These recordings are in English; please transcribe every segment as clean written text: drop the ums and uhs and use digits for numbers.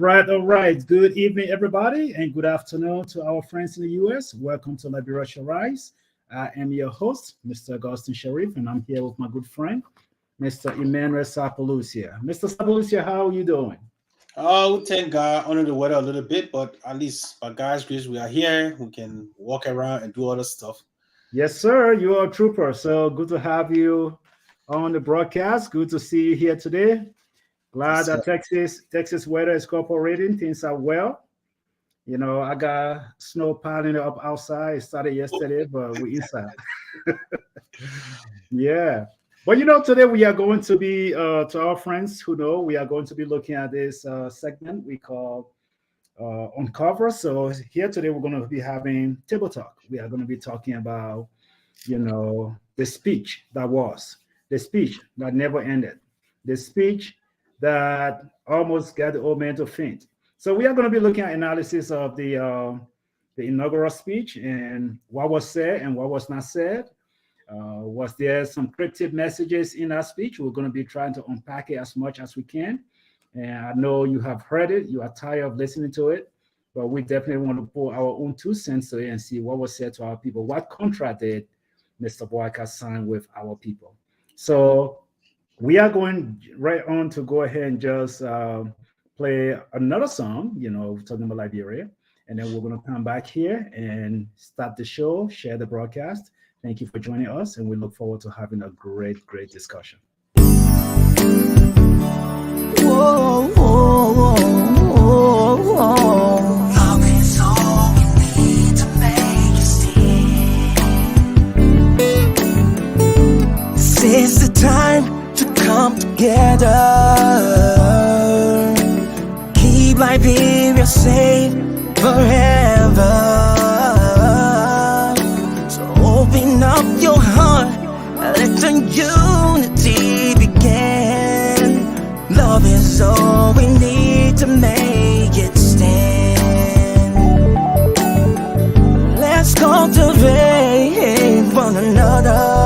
all right. Good evening, everybody, and good afternoon to our friends in the US. Welcome to Liberia Rise. I am your host, Mr. Augustin Sharif, and I'm here with my good friend, Mr. Emmanuel Sapalucia. Mr. Sapalucia, how are you doing? Oh, thank God, under the weather a little bit, but at least by God's grace, we are here. We can walk around and do other stuff. Yes, sir. You are a trooper. So good to have you on the broadcast. Good to see you here today. Glad Yes, sir. that Texas weather is cooperating. Things are well. I got snow piling up outside. It started yesterday, but we inside. Yeah. But today we are going to be, to our friends who know, we are going to be looking at this segment we call Uncover. So here today we're going to be having table talk. We are going to be talking about, the speech that was, the speech that never ended, the speech that almost got the old man to faint. So we are going to be looking at analysis of the inaugural speech and what was said and what was not said. Was there some cryptic messages in that speech? We're going to be trying to unpack it as much as we can. And I know you have heard it, you are tired of listening to it, but we definitely want to put our own 2 cents to it and see what was said to our people. What contract did Mr. Boakai sign with our people? So we are going right on to go ahead and just play another song, talking about Liberia. And then we're going to come back here and start the show, share the broadcast. Thank you for joining us, and we look forward to having a great, great discussion. Whoa, whoa, whoa, whoa. Love is all we need to make it see. This is the time to come together. Keep Liberia safe forever. So open up your heart, let the unity begin. Love is all we need to make it stand. Let's cultivate one another.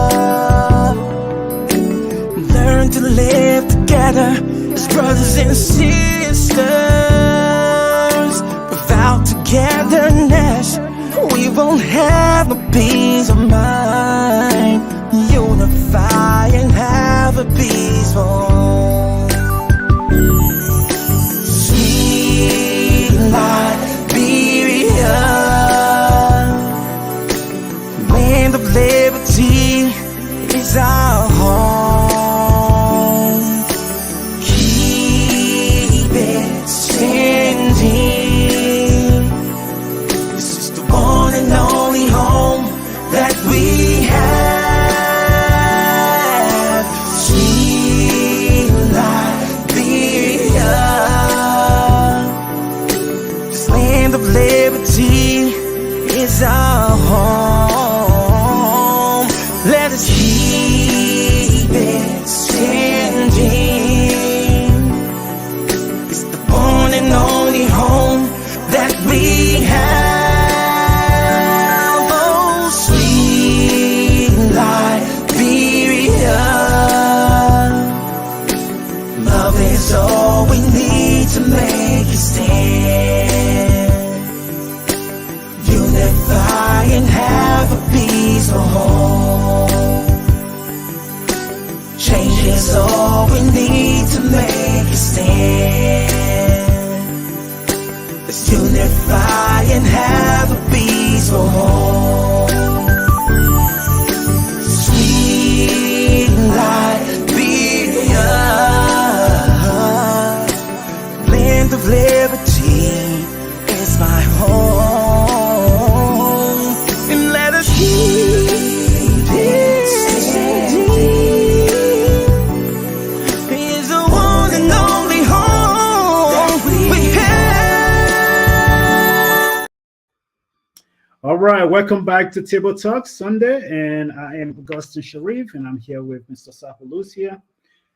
Learn to live together as brothers and sisters. Without togetherness, we won't have a peace of mind. Unify and have a peaceful. Sweet Liberia, land of liberty is our home. Keep it standing. This is the one and only home that we have. Sweet Liberia, this land of liberty is our home. Let us keep it standing. It's the one and only home that we have. Oh, sweet Liberia, love is all we need to make it stand. Unify and have a peaceful home. Change is all we need to make it stand. Let's unify and have a peaceful home. Sweet Liberia, land of liberty is my home. And let us keep it standing. It's the one and only home we have. All right, welcome back to Table Talk Sunday, and I am Augustin Sharif, and I'm here with Mr. Sapalucia.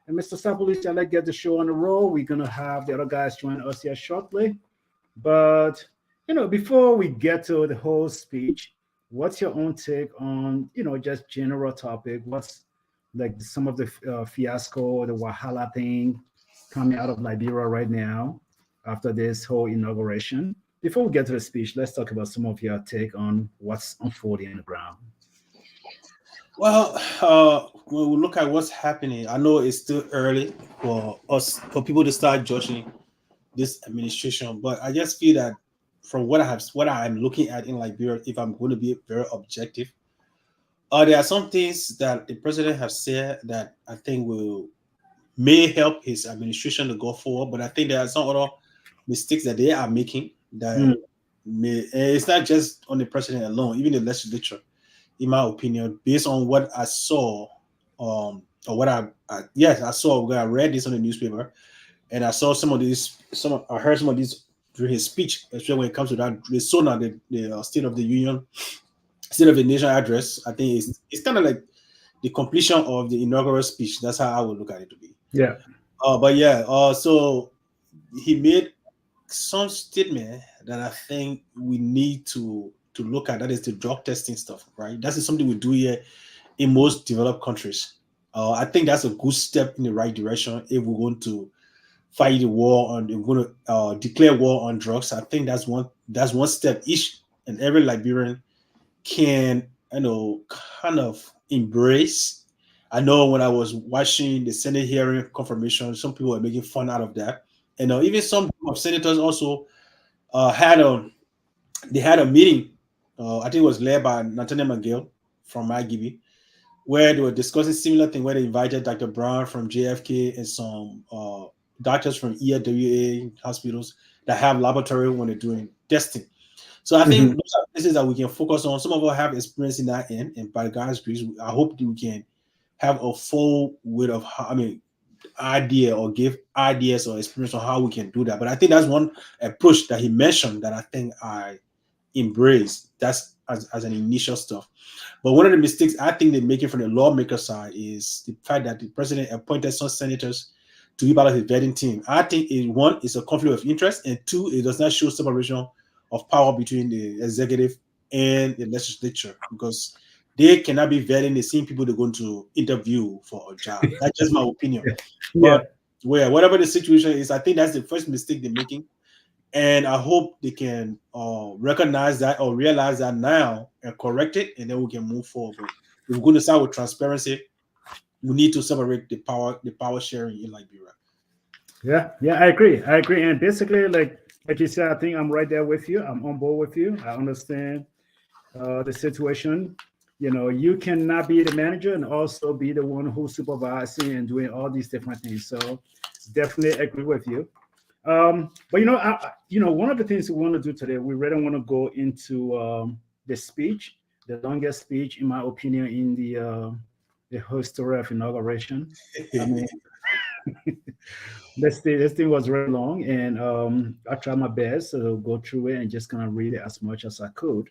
And Mr. Sapalucia, let's get the show on the roll. We're going to have the other guys join us here shortly. But, before we get to the whole speech, what's your own take on, just general topic? What's like some of the fiasco, the Wahala thing coming out of Liberia right now? after this whole inauguration. Before we get to the speech, let's talk about some of your take on what's unfolding on the ground. Well, when we look at what's happening, I know it's still early for people to start judging this administration, but I just feel that from what I'm looking at in Liberia, if I'm going to be very objective, there are some things that the president has said that I think may help his administration to go forward, but I think there are some other mistakes that they are making that it's not just on the president alone, even the legislature, in my opinion, based on what I saw, or what I saw when I read this on the newspaper, and I saw I heard some of these during his speech, especially when it comes to that the SONA, the State of the Union, State of the Nation address. I think it's kind of like the completion of the inaugural speech. That's how I would look at it to be. Yeah. But yeah, so he made some statement that I think we need to look at. That is the drug testing stuff, right? That is something we do here in most developed countries. I think that's a good step in the right direction if we're going to fight the war on, we're going to declare war on drugs. I think that's one step each and every Liberian can, kind of embrace. I know when I was watching the Senate hearing confirmation, some people were making fun out of that, and even some of senators also had a meeting. I think it was led by Nathaniel McGill from IGB, where they were discussing similar thing. Where they invited Dr. Brown from JFK and some doctors from ERWA hospitals that have laboratory when they're doing testing. So I think those are places that we can focus on. Some of us have experience in that end, and by God's grace, I hope that we can have a full width of idea or give ideas or experience on how we can do that. But I think that's one approach that he mentioned that I think I embrace. That's as an initial stuff. But one of the mistakes I think they're making from the lawmaker side is the fact that the president appointed some senators to be part of his vetting team. I think one is a conflict of interest, and two, it does not show separation of power between the executive and the legislature, because they cannot be vetting the same people they're going to interview for a job. That's just my opinion. Yeah. But whatever the situation is, I think that's the first mistake they're making. And I hope they can recognize that or realize that now and correct it, and then we can move forward. If we're going to start with transparency, we need to separate the power sharing in Liberia. Yeah, I agree. And basically, like you said, I think I'm right there with you. I'm on board with you. I understand the situation. You cannot be the manager and also be the one who's supervising and doing all these different things. So definitely agree with you. But one of the things we want to do today, we really want to go into the speech, the longest speech, in my opinion, in the history of inauguration. I mean, this thing was very long, and I tried my best to go through it and just kind of read it as much as I could,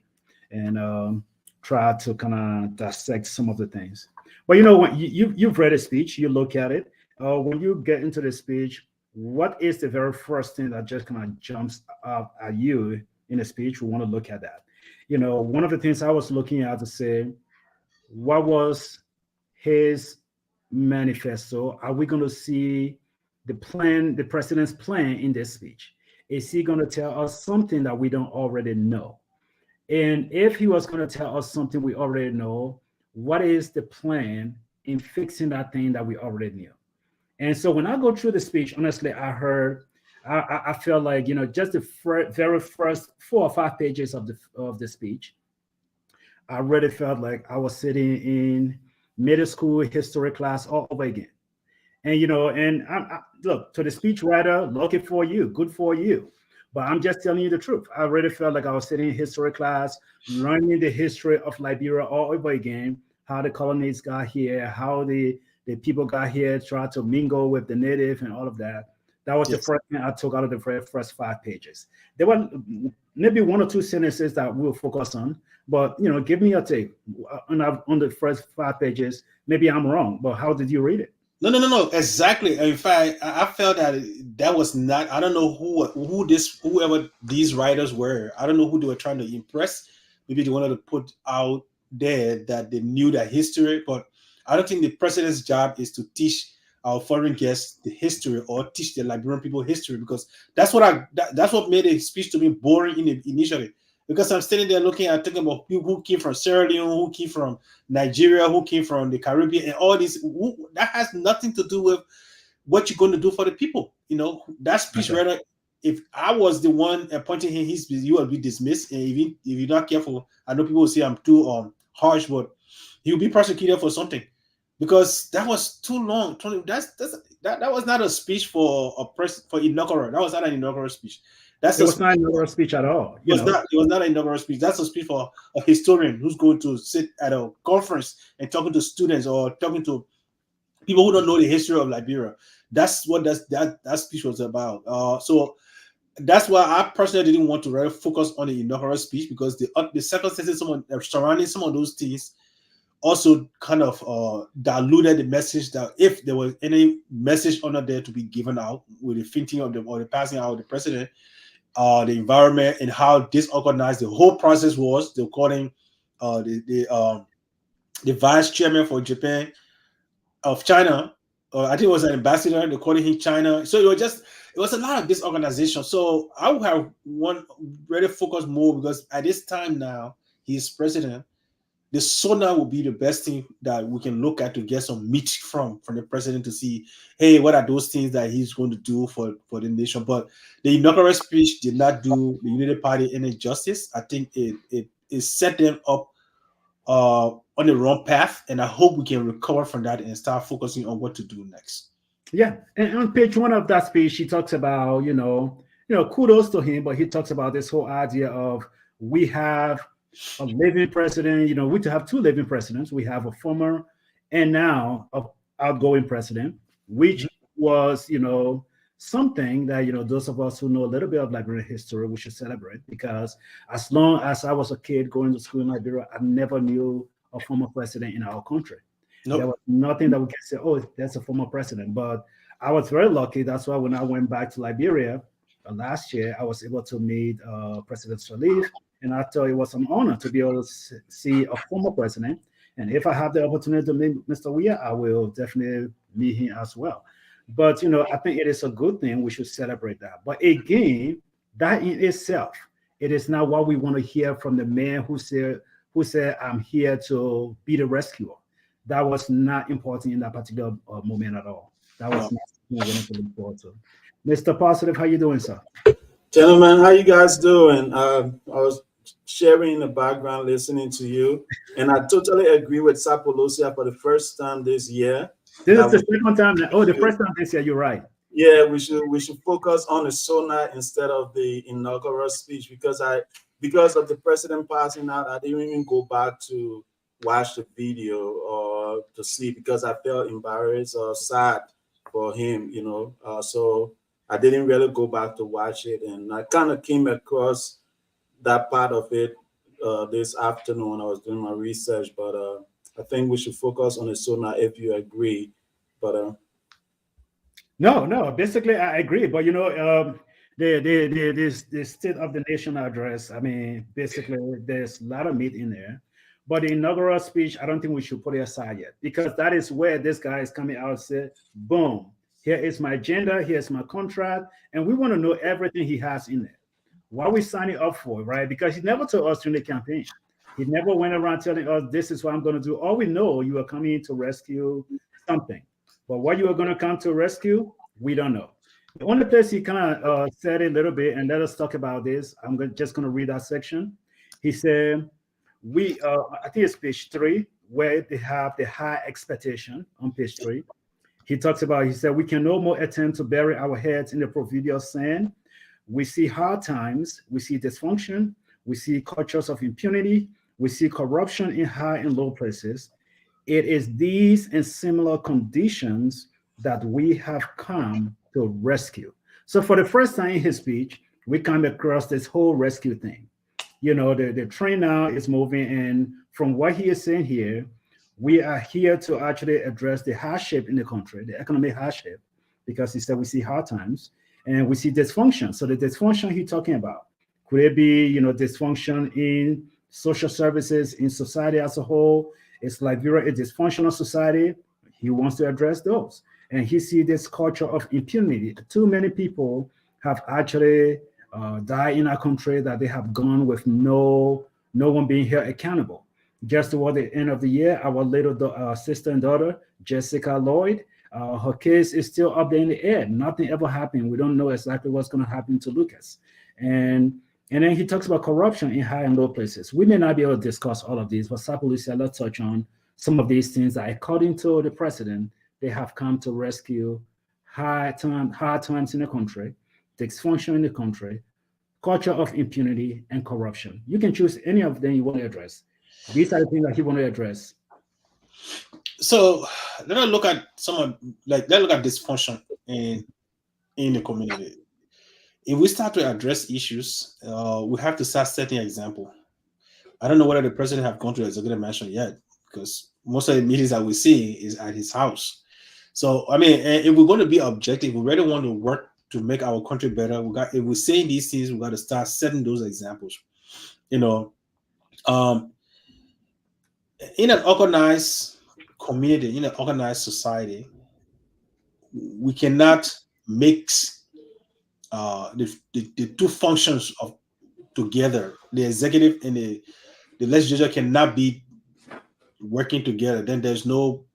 and try to kind of dissect some of the things. But when you've read a speech, you look at it. When you get into the speech, what is the very first thing that just kind of jumps up at you in a speech? We want to look at that. One of the things I was looking at to say, what was his manifesto? Are we going to see the president's plan in this speech? Is he going to tell us something that we don't already know? And if he was going to tell us something we already know, what is the plan in fixing that thing that we already knew? And so when I go through the speech, honestly, I felt like, just the very first 4 or 5 pages of the speech, I really felt like I was sitting in middle school history class all over again. And I look, to the speech writer, lucky for you, good for you. But I'm just telling you the truth. I really felt like I was sitting in history class, learning the history of Liberia all over again, how the colonies got here, how the people got here, tried to mingle with the native and all of that. That was the first thing I took out of the first 5 pages. There were maybe 1 or 2 sentences that we'll focus on, but give me your take on the first 5 pages. Maybe I'm wrong, but how did you read it? No, exactly. In fact, I felt that was not. I don't know whoever these writers were. I don't know who they were trying to impress. Maybe they wanted to put out there that they knew that history, but I don't think the president's job is to teach our foreign guests the history or teach the Liberian people history, because that's what made the speech to me boring initially. Because I'm standing there looking at talking about people who came from Sierra Leone, who came from Nigeria, who came from the Caribbean, and all this. That has nothing to do with what you're going to do for the people. That speech, Okay. rather, if I was the one appointing him, you will be dismissed. And if you're not careful, I know people will say I'm too harsh, but he'll be prosecuted for something, because that was too long. That was not a speech for for inaugural. That was not an inaugural speech. That's It a was not another speech at all. it was not an inaugural speech. That's a speech for a historian who's going to sit at a conference and talking to students or talking to people who don't know the history of Liberia. That's what that speech was about. So that's why I personally didn't want to really focus on the inaugural speech, because the circumstances surrounding some of those things also kind of diluted the message, that if there was any message under there to be given out with the fainting of the passing out of the president, the environment and how disorganized the whole process was. They're calling the vice chairman for Japan of China, I think it was an ambassador. They're calling him China. So it was a lot of disorganization. So I would have really focus more, because at this time now he's president. The SONA will be the best thing that we can look at to get some meat from the president, to see, hey, what are those things that he's going to do for the nation. But the inaugural speech did not do the United Party any justice. I think it set them up on the wrong path, and I hope we can recover from that and start focusing on what to do next. Yeah, and on page 1 of that speech, he talks about kudos to him, but he talks about this whole idea of we have a living president. We have 2 living presidents. We have a former and now a outgoing president, which was something that those of us who know a little bit of Liberian history, we should celebrate, because as long as I was a kid going to school in Liberia, I never knew a former president in our country. Nope. There was nothing that we can say, oh, that's a former president. But I was very lucky. That's why when I went back to Liberia last year, I was able to meet President Salif, and I thought it was an honor to be able to see a former president. And if I have the opportunity to meet Mr. Weah, I will definitely meet him as well. But I think it is a good thing. We should celebrate that. But again, that in itself, it is not what we want to hear from the man who said, I'm here to be the rescuer. That was not important in that particular moment at all. That was not something I wanted to look forward to. Mr. Positive, how you doing, sir? Gentlemen, how you guys doing? I was sharing in the background, listening to you, and I totally agree with Sapolosia for the first time this year. This is the second time. The first time this year. You're right. Yeah, we should focus on the SONA instead of the inaugural speech, because of the president passing out, I didn't even go back to watch the video or to see, because I felt embarrassed or sad for him. So I didn't really go back to watch it, and I kind of came across that part of it this afternoon when I was doing my research. But I think we should focus on the SONA if you agree. But no, basically I agree. But the State of the Nation address, I mean, basically there's a lot of meat in there. But the inaugural speech, I don't think we should put it aside yet, because that is where this guy is coming out and say, boom, here is my agenda, here's my contract, and we want to know everything he has in there. What are we signing up for, right? Because he never told us during the campaign. He never went around telling us, this is what I'm going to do. All we know, you are coming to rescue something. But what you are going to come to rescue, we don't know. The only place he kind of said a little bit, and let us talk about this. I'm just going to read that section. He said, I think it's page 3, where they have the high expectation on page 3. He said, we can no more attempt to bury our heads in the proverbial sand. We see hard times, we see dysfunction, we see cultures of impunity, we see corruption in high and low places. It is these and similar conditions that we have come to rescue. So for the first time in his speech, we come across this whole rescue thing. The train now is moving, and from what he is saying here, we are here to actually address the hardship in the country, the economic hardship, because he said we see hard times and we see dysfunction. So the dysfunction he's talking about, could it be, dysfunction in social services, in society as a whole? It's Liberia a dysfunctional society. He wants to address those. and he see this culture of impunity. Too many people have actually died in our country that they have gone with no one being held accountable. Just toward the end of the year, our little sister and daughter, Jessica Lloyd, her case is still up there in the air. Nothing ever happened. We don't know exactly what's going to happen to Lucas. And then he talks about corruption in high and low places. We may not be able to discuss all of these, but Sapolucia, let's touch on some of these things that, according to the president, they have come to rescue hard times in the country, dysfunction in the country, culture of impunity, and corruption. You can choose any of them you want to address. These are the things that he want to address. So let's look at let's look at dysfunction in the community. If we start to address issues, we have to start setting an example. I don't know whether the president have gone to the executive mansion yet, because most of the meetings that we see is at his house. So I mean, if we're going to be objective, we really want to work to make our country better. If we're saying these things, we got to start setting those examples. In an organized community, in an organized society, we cannot mix the two functions of together. The executive and the legislature cannot be working together. Then there's no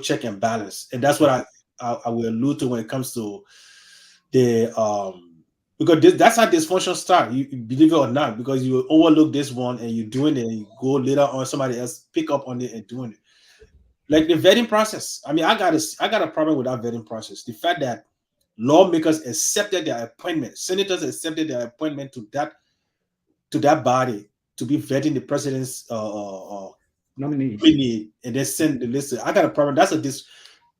check and balance, and that's what I will allude to when it comes to the because that's how dysfunction start. You believe it or not, because you overlook this one and you're doing it, and you go later on somebody else pick up on it and doing it. Like the vetting process. I mean, I got a problem with that vetting process. The fact that lawmakers accepted their appointment, senators accepted their appointment to that body to be vetting the president's nominee, and then send the list. I got a problem.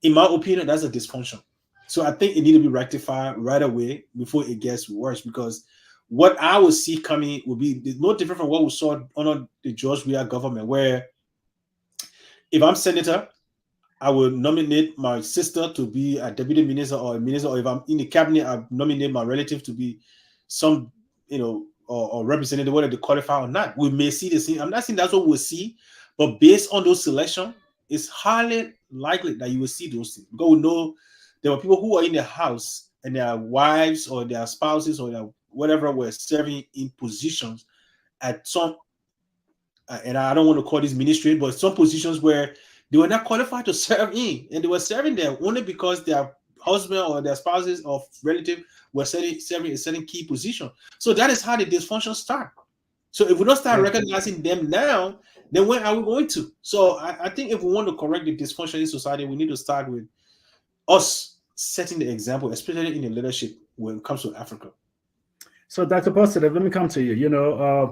In my opinion, that's a dysfunction. So I think it needs to be rectified right away before it gets worse, because what I will see coming will be no different from what we saw under the George Weah government, where if I'm senator, I will nominate my sister to be a deputy minister or a minister, or if I'm in the cabinet, I nominate my relative to be some, or representative, whether they qualify or not. We may see the same. I'm not saying that's what we'll see, but based on those selections, it's highly likely that you will see those things. Because we know there were people who are in the house and their wives or their spouses or their whatever were serving in positions at some, and I don't want to call this ministry, but some positions where they were not qualified to serve in, and they were serving there only because their husband or their spouses or relative were serving a certain key position. So that is how the dysfunction start. So if we don't start recognizing them now, then when are we going to? So I think if we want to correct the dysfunction in society, we need to start with us setting the example, especially in the leadership when it comes to Africa. So, Dr. Positive, let me come to you.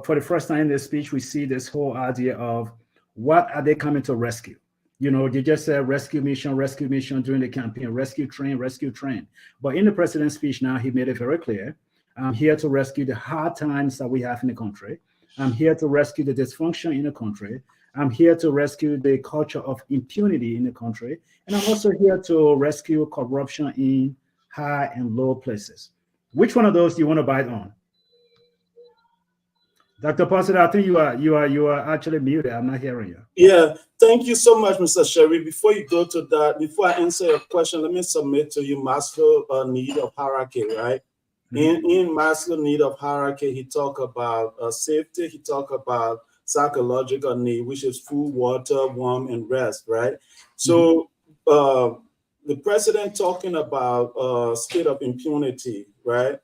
For the first time in this speech, we see this whole idea of what are they coming to rescue? They just said rescue mission during the campaign, rescue train. But in the president's speech now, he made it very clear. I'm here to rescue the hard times that we have in the country. I'm here to rescue the dysfunction in the country. I'm here to rescue the culture of impunity in the country. And I'm also here to rescue corruption in high and low places. Which one of those do you want to bite on? Dr. Positive, I think you are actually muted. I'm not hearing you. Yeah, thank you so much, Mr. Sherry. Before you go to that, before I answer your question, let me submit to you Maslow need of hierarchy, right? Mm-hmm. In Maslow need of hierarchy, he talk about safety. He talk about psychological need, which is food, water, warmth, and rest, right? So the president talking about state of impunity, right?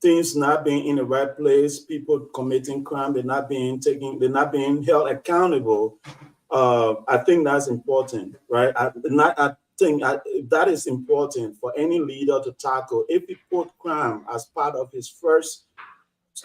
Things not being in the right place, people committing crime, they're not being held accountable. I think that's important, right? I think that is important for any leader to tackle. If he put crime as part of his first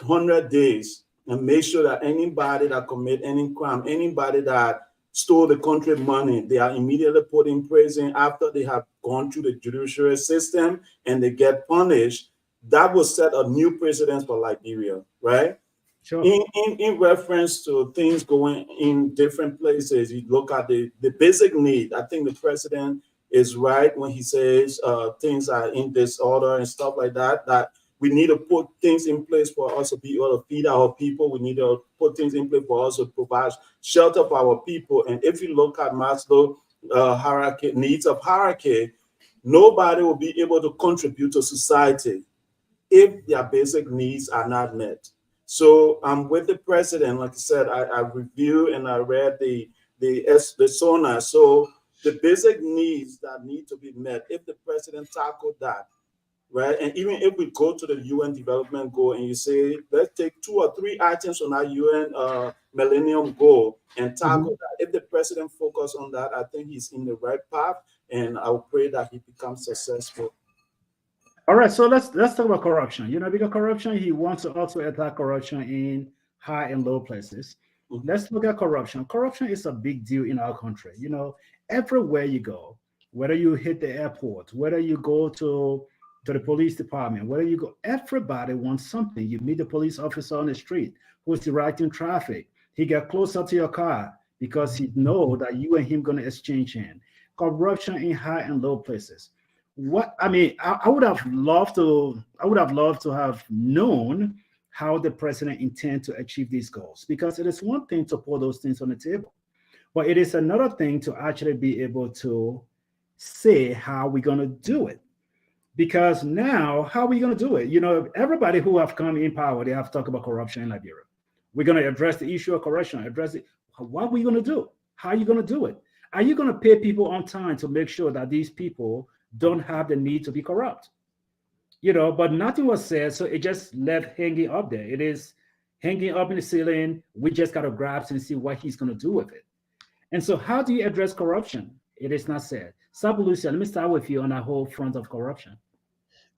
100 days and make sure that anybody that commit any crime, anybody that stole the country money, they are immediately put in prison after they have gone through the judicial system and they get punished, that will set a new precedent for Liberia, right? Sure. In reference to things going in different places, you look at the basic need. I think the president is right when he says things are in disorder and stuff like that, that we need to put things in place for us to be able to feed our people. We need to put things in place for us to provide shelter for our people. And if you look at Maslow, hierarchy, needs of hierarchy, nobody will be able to contribute to society if their basic needs are not met. So I'm with the president. Like I said, I reviewed and I read the SONA. So the basic needs that need to be met, if the president tackled that, right? And even if we go to the UN development goal and you say, let's take 2 or 3 items on our UN millennium goal and tackle that. If the president focus on that, I think he's in the right path, and I will pray that he becomes successful. All right, so let's talk about corruption. Because corruption, he wants to also attack corruption in high and low places. Let's look at corruption. Corruption is a big deal in our country. Everywhere you go, whether you hit the airport, whether you go to the police department, whether you go, everybody wants something. You meet the police officer on the street who's directing traffic. He get closer to your car because he know that you and him going to exchange hand. Corruption in high and low places. I would have loved to have known how the president intend to achieve these goals, because it is one thing to put those things on the table, but it is another thing to actually be able to say how we're going to do it. Because now, how are we going to do it? Everybody who have come in power, they have talked about corruption in Liberia. We're going to address the issue of corruption, address it. What are we going to do? How are you going to do it? Are you going to pay people on time to make sure that these people don't have the need to be corrupt? But nothing was said, so it just left hanging up there. It is hanging up in the ceiling. We just got to grasp and see what he's going to do with it. And so how do you address corruption? It is not said. Sabu Lucia, let me start with you on that whole front of corruption.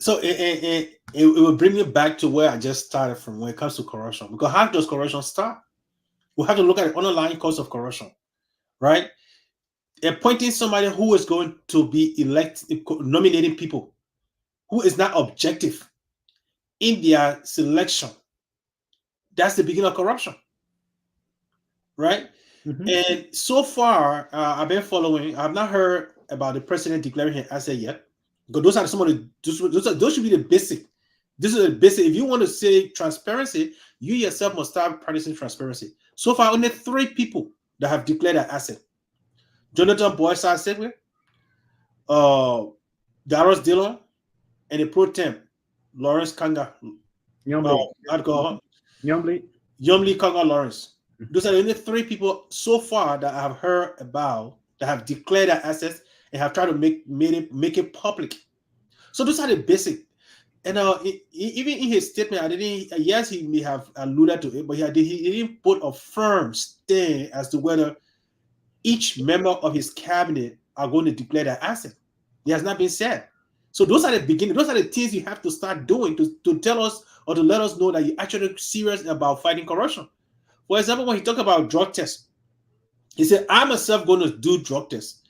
So it will bring me back to where I just started from when it comes to corruption. Because how does corruption start? We have to look at the underlying cause of corruption, right? Appointing somebody who is going to be elected, nominating people who is not objective in their selection. That's the beginning of corruption, right? And so far, I've been following. I've not heard about the president declaring an asset yet, because those are some of the those should be the basic. This is the basic. If you want to say transparency, you yourself must start practicing transparency. So far, only 3 people that have declared an asset: Jonathan Boakai, Darius Dillon, and the pro temp Lawrence Kanga. Yomli Kanga Lawrence. Those are the only 3 people so far that I have heard about that have declared their assets and have tried to make it public. So those are the basic. And even in his statement, yes, he may have alluded to it, but he didn't put a firm stand as to whether each member of his cabinet are going to declare their asset. It has not been said. So those are the beginning. Those are the things you have to start doing to tell us or to let us know that you're actually serious about fighting corruption. For example, when he talked about drug tests, he said, "I myself going to do drug tests."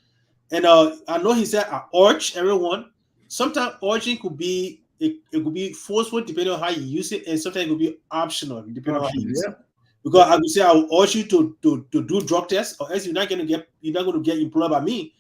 And I know he said, "I urge everyone." Sometimes urging could be it could be forceful depending on how you use it, and sometimes it could be optional depending on how you use it. Because I would say I will urge you to do drug tests, or else you're not going to get employed by me.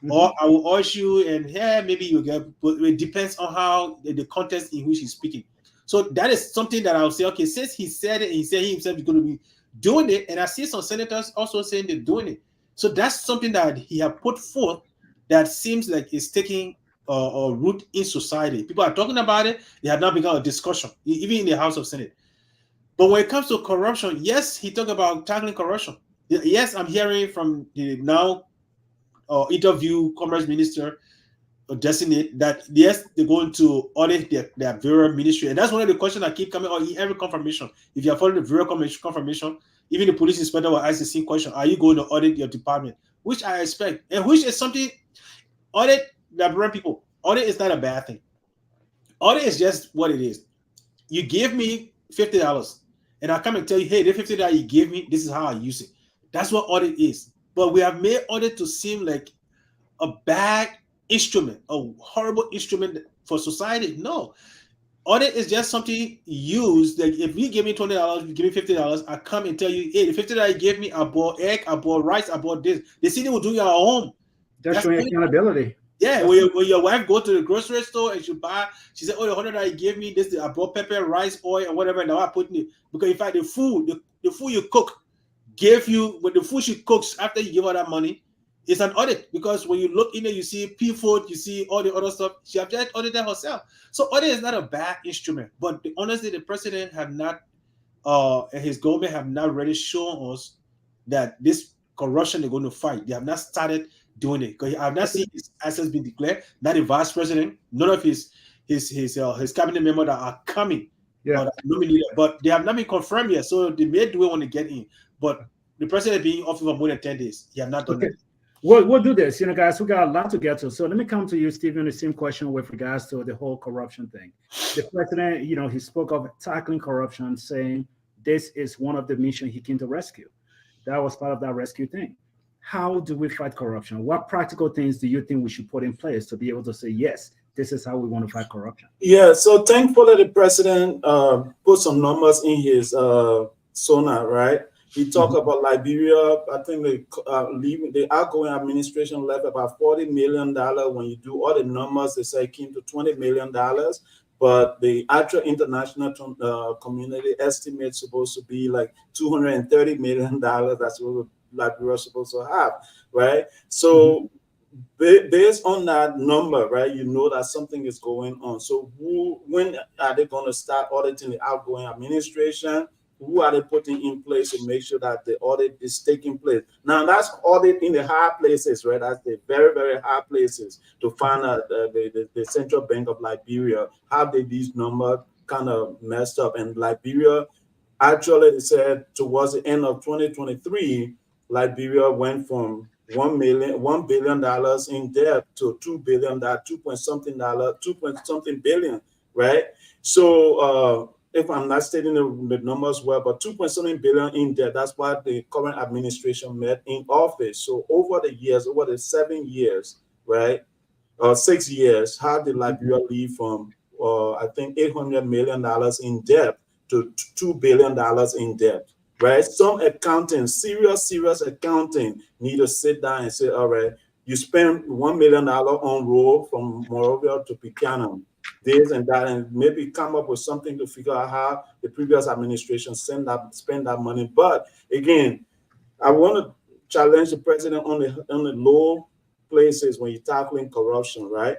Or I will urge you, and maybe you get. But it depends on how the context in which he's speaking. So that is something that I will say. Okay, since he said it, and he said he himself is going to be doing it, and I see some senators also saying they're doing it. So that's something that he have put forth that seems like it's taking a root in society. People are talking about it. They have not begun a discussion, even in the House of Senate. But when it comes to corruption, yes, he talked about tackling corruption. Yes, I'm hearing from the now interview Commerce Minister designate that yes, they're going to audit their various ministry, and that's one of the questions that keep coming out in every confirmation. If you're following the various confirmation, even the police inspector will ask the same question: are you going to audit your department? Which I expect, and which is something audit Liberian people. Audit is not a bad thing. Audit is just what it is. You give me $50, and I come and tell you, hey, the $50 you gave me, this is how I use it. That's what audit is. But we have made audit to seem like a bad instrument, a horrible instrument for society. No, audit is just something used. Like if you give me $20, you give me $50, I come and tell you, hey, the $50 you gave me, I bought egg, I bought rice, I bought this. The city will do your home. That's showing accountability. Yeah, when your wife go to the grocery store and she said, oh, the $100 you gave me, this I bought pepper, rice, oil, or whatever. Now I put in it because in fact the food you cook gave you, when the food she cooks after you give her that money, It's an audit because when you look in there, you see P4, you see all the other stuff. She have just audited herself. So audit is not a bad instrument, but honestly, the president have not, and his government have not really shown us that this corruption they're going to fight. They have not started doing it because I have not seen his assets being declared. Not the vice president, none of his cabinet members that are coming or that nominated, but they have not been confirmed yet. So they may do it when they get in. But the president being off for more than 10 days, he have not done that. We'll do this, guys. We got a lot to get to. So let me come to you, Stephen. The same question with regards to the whole corruption thing. The president, he spoke of tackling corruption, saying this is one of the missions he came to rescue. That was part of that rescue thing. How do we fight corruption? What practical things do you think we should put in place to be able to say, yes, this is how we want to fight corruption? Yeah, so thankfully the president put some numbers in his sonar, right? He talked about Liberia. I think the outgoing administration left about $40 million. When you do all the numbers, they say it came to $20 million. But the actual international community estimates supposed to be like $230 million. That's what Liberia is supposed to have, right? So based on that number, right, you know that something is going on. So when are they going to start auditing the outgoing administration? Who are they putting in place to make sure that the audit is taking place? Now, that's audit in the high places, right? That's the very, very high places to find out the Central Bank of Liberia. Have these numbers kind of messed up? And Liberia, actually, they said towards the end of 2023, Liberia went from $1 billion in debt to $2 billion, 2 point something billion, right? So, if I'm not stating the numbers well, but 2 point something billion in debt, that's what the current administration made in office. So over the years, over the 7 years, right, or 6 years, how did Liberia leave from, I think, $800 million in debt to $2 billion in debt, right? Some accounting, serious accounting, need to sit down and say, all right, you spend $1 million on road from Monrovia to Buchanan, this and that, and maybe come up with something to figure out how the previous administration spend that money. But again, I want to challenge the president on the low places when you're tackling corruption, right?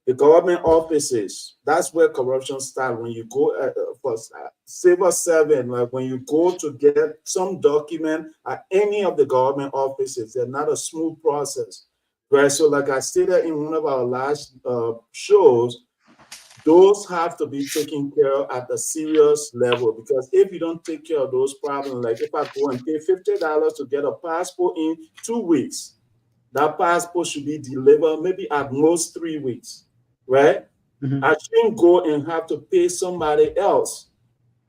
The government offices, that's where corruption starts. When you go for civil servant, like when you go to get some document at any of the government offices, they're not a smooth process, right? So like I stated in one of our last shows, those have to be taken care of at a serious level, because if you don't take care of those problems, like if I go and pay $50 to get a passport in 2 weeks, that passport should be delivered maybe at most 3 weeks, right? I shouldn't go and have to pay somebody else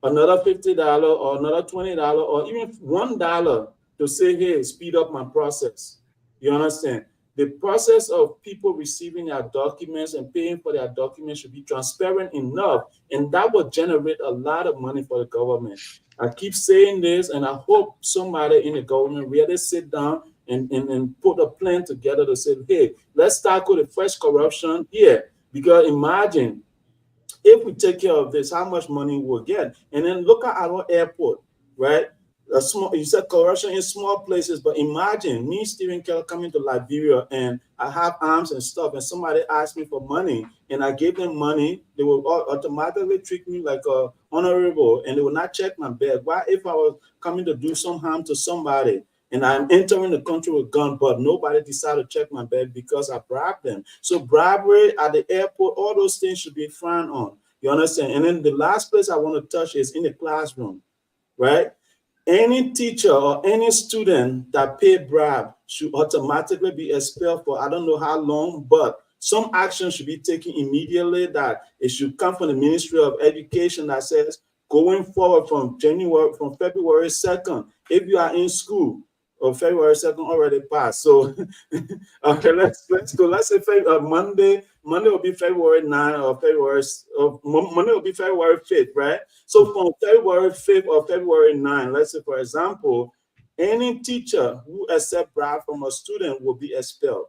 another $50 or another $20 or even $1 to say, hey, speed up my process. You understand? The process of people receiving their documents and paying for their documents should be transparent enough, and that will generate a lot of money for the government. I keep saying this, and I hope somebody in the government really sit down and put a plan together to say, hey, let's tackle the first corruption here. Because imagine if we take care of this, how much money we'll get. And then look at our airport, right? You said corruption in small places, but imagine me, Stephen Kell, coming to Liberia and I have arms and stuff, and somebody asked me for money and I gave them money, they will automatically treat me like a honorable and they will not check my bag. Why, if I was coming to do some harm to somebody and I'm entering the country with a gun, but nobody decided to check my bag because I bribed them? So bribery at the airport, all those things should be frowned on. You understand? And then the last place I want to touch is in the classroom, right? Any teacher or any student that pay bribe should automatically be expelled for I don't know how long, but some action should be taken immediately. That it should come from the Ministry of Education that says going forward from February 2nd, if you are in school, or February 2nd already passed. So okay, let's go. Let's say Monday will be February 9th or Monday will be February 5th, right? So from February 5th or February 9th, let's say, for example, any teacher who accepts bribe from a student will be expelled.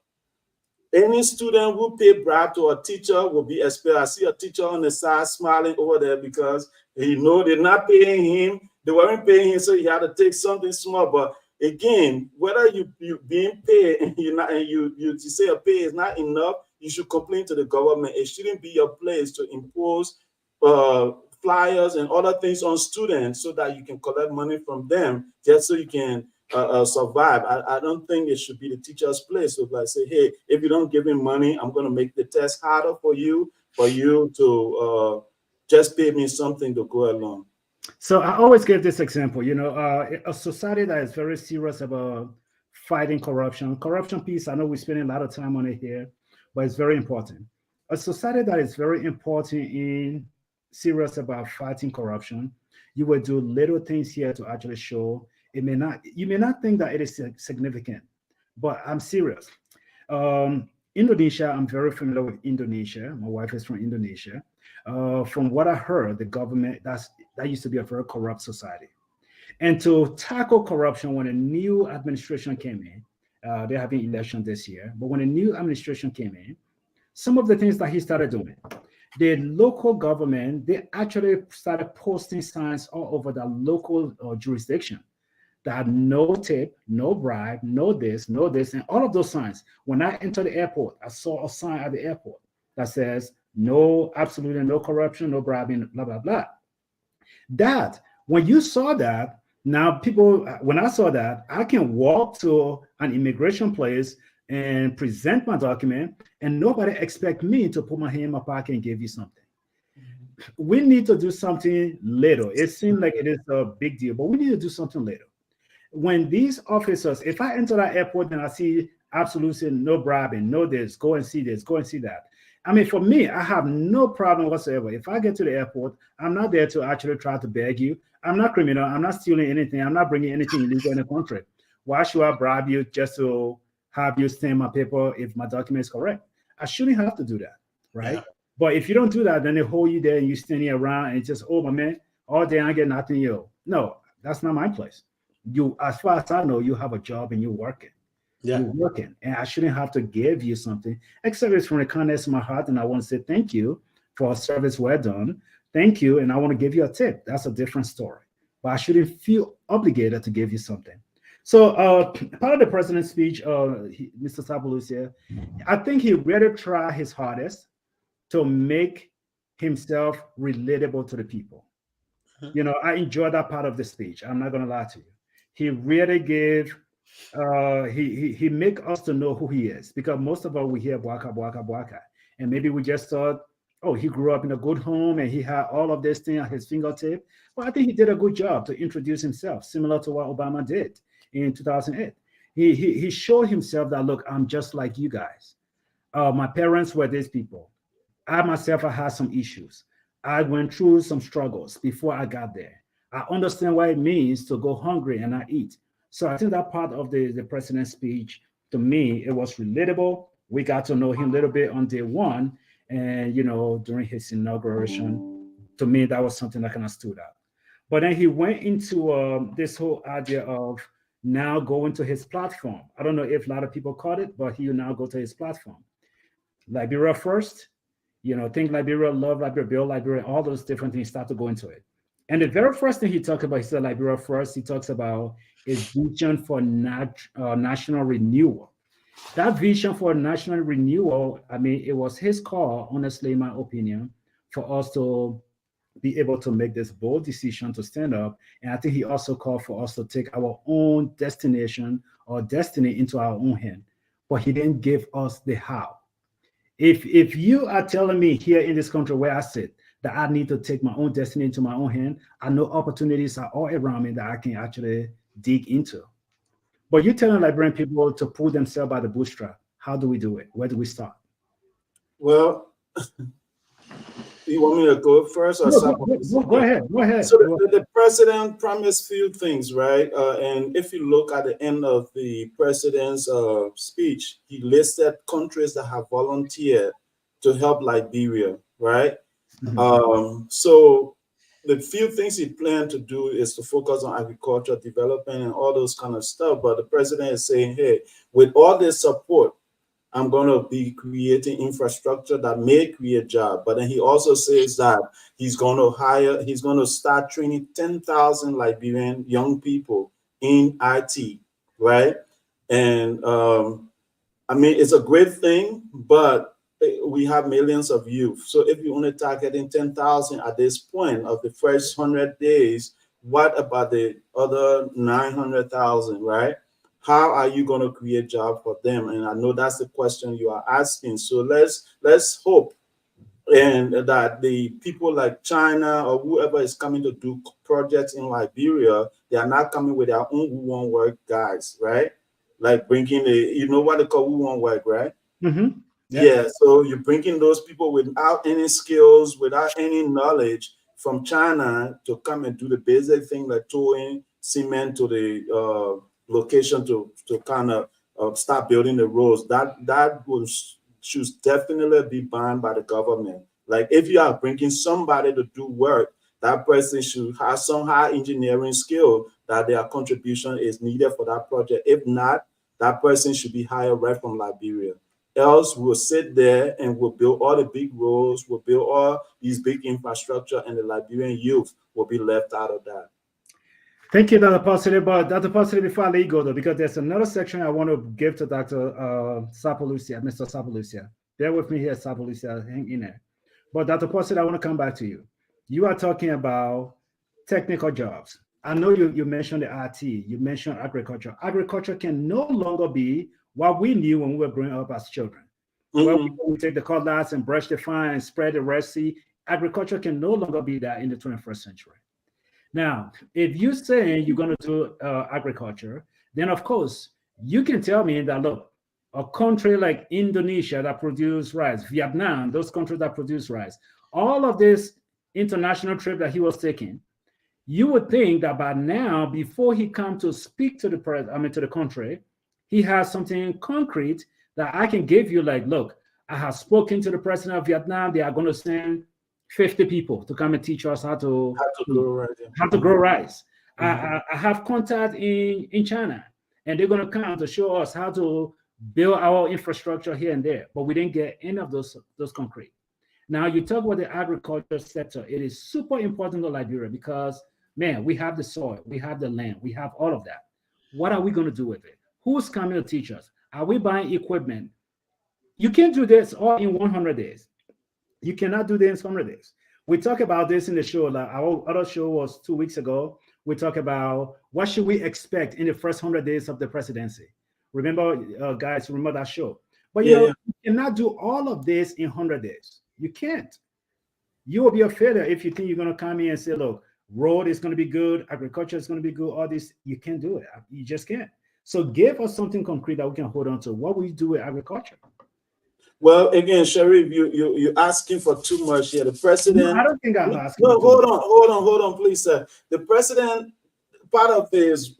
Any student who pay bribe to a teacher will be expelled. I see a teacher on the side smiling over there because he know they're not paying him. They weren't paying him, so he had to take something small. But again, whether you being paid and you're not, and you say a pay is not enough, you should complain to the government. It shouldn't be your place to impose uh, flyers and other things on students so that you can collect money from them just so you can survive. I don't think it should be the teacher's place to like say, hey, if you don't give me money, I'm going to make the test harder for you to just pay me something to go along. So I always give this example. A society that is very serious about fighting corruption piece. I know we're spending a lot of time on it here, but it's very important. A society that is very important in serious about fighting corruption, you will do little things here to actually show. You may not think that it is significant, but I'm serious. Indonesia, I'm very familiar with Indonesia. My wife is from Indonesia. From what I heard, the government, that used to be a very corrupt society. And to tackle corruption, when a new administration came in, they're having election this year, but when a new administration came in, some of the things that he started doing, the local government, they actually started posting signs all over the local jurisdiction that no tip, no bribe, no this, and all of those signs. When I entered the airport, I saw a sign at the airport that says, no, absolutely no corruption, no bribing, blah, blah, blah. That, when you saw that, now people, when I saw that, I can walk to an immigration place and present my document, and nobody expect me to put my hand in my pocket and give you something. We need to do something little. It seems like it is a big deal, but we need to do something little. When these officers, if I enter that airport and I see absolutely no bribing, no this, go and see this, go and see that. I mean, for me, I have no problem whatsoever. If I get to the airport, I'm not there to actually try to beg you. I'm not criminal. I'm not stealing anything. I'm not bringing anything illegal in the country. Why should I bribe you just to have you stamp my paper if my document is correct? I shouldn't have to do that, right? Yeah. But if you don't do that, then they hold you there and you're standing around and just, oh, my man, all day I get nothing, yo. No, that's not my place. You, as far as I know, you have a job and you're working. Yeah. You're working, and I shouldn't have to give you something, except it's from the kindness of my heart, and I want to say thank you for a service well done. Thank you, and I want to give you a tip. That's a different story. But I shouldn't feel obligated to give you something. So part of the president's speech, Mr. Sabalusia, I think he really tried his hardest to make himself relatable to the people. You know, I enjoyed that part of the speech. I'm not going to lie to you. He really gave, he make us to know who he is, because most of us, we hear Boakai. And maybe we just thought, oh, he grew up in a good home and he had all of this thing at his fingertip. Well, I think he did a good job to introduce himself, similar to what Obama did in 2008. He showed himself that, look, I'm just like you guys. My parents were these people. I myself, I had some issues. I went through some struggles before I got there. I understand what it means to go hungry and not eat. So I think that part of the president's speech, to me, it was relatable. We got to know him a little bit on day one. And, you know, during his inauguration, to me, that was something that kind of stood out. But then he went into this whole idea of now going to his platform. I don't know if a lot of people caught it, but he will now go to his platform. Liberia first, you know, think Liberia, love Liberia, build Liberia, all those different things start to go into it. And the very first thing he talked about, he said Liberia first, he talks about a vision for national renewal. That vision for national renewal, I mean, it was his call, honestly, in my opinion, for us to be able to make this bold decision to stand up. And I think he also called for us to take our own destination or destiny into our own hand. But he didn't give us the how. If you are telling me here in this country where I sit that I need to take my own destiny into my own hand, I know opportunities are all around me that I can actually dig into. But you're telling Liberian people to pull themselves by the bootstrap. How do we do it? Where do we start? Well, you want me to go first? Or go ahead. Go ahead. So the president promised few things, right? And if you look at the end of the president's speech, he listed countries that have volunteered to help Liberia, right? Mm-hmm. So the few things he planned to do is to focus on agriculture development and all those kind of stuff. But the president is saying, hey, with all this support, I'm going to be creating infrastructure that may create jobs. But then he also says that he's going to start training 10,000 Liberian young people in IT right? And I mean, it's a great thing, but we have millions of youth. So if you only targeting 10,000 at this point of the first 100 days, what about the other 900,000, right? How are you going to create jobs for them? And I know that's the question you are asking. So let's hope and that the people like China or whoever is coming to do projects in Liberia, they are not coming with their own who won't work guys, right? Like bringing you know what they call who won't work, right? Mm-hmm. Yeah, so you're bringing those people without any skills, without any knowledge from China to come and do the basic thing like towing cement to the location to kind of start building the roads. That should definitely be banned by the government. Like if you are bringing somebody to do work, that person should have some high engineering skill that their contribution is needed for that project. If not, that person should be hired right from Liberia. Else we'll sit there and we'll build all the big roads, we'll build all these big infrastructure, and the Liberian youth will be left out of that. Thank you, Dr. Positive. But Dr. Positive, before I let you go, though, because there's another section I want to give to Dr. Sapalucia, Mr. Sapalucia. Bear with me here, Sapalucia. Hang in there. But Dr. Positive, I want to come back to you. You are talking about technical jobs. I know you mentioned the RT, you mentioned agriculture. Agriculture can no longer be what we knew when we were growing up as children. Well, we take the cutlass and brush the fine and spread the Red Sea. Agriculture can no longer be that in the 21st century. Now, if you're saying you're going to do agriculture, then of course you can tell me that, look, a country like Indonesia that produce rice, Vietnam, those countries that produce rice, all of this international trip that he was taking, you would think that by now, before he come to speak to the country, he has something concrete that I can give you. Like, look, I have spoken to the president of Vietnam. They are going to send 50 people to come and teach us how to grow rice. I have contact in China, and they're going to come to show us how to build our infrastructure here and there. But we didn't get any of those concrete. Now, you talk about the agriculture sector. It is super important to Liberia because, man, we have the soil, we have the land, we have all of that. What are we going to do with it? Who's coming to teach us? Are we buying equipment? You can't do this all in 100 days. You cannot do this in 100 days. We talk about this in the show. Like our other show was 2 weeks ago. We talk about what should we expect in the first 100 days of the presidency. Remember, guys, remember that show. But you cannot do all of this in 100 days. You can't. You will be a failure if you think you're going to come in and say, look, road is going to be good, agriculture is going to be good, all this. You can't do it. You just can't. So give us something concrete that we can hold on to. What will you do with agriculture? Well, again, Sharif, you're asking for too much here. The president. No, I don't think I'm asking. No, hold on, please, sir. The president, part of his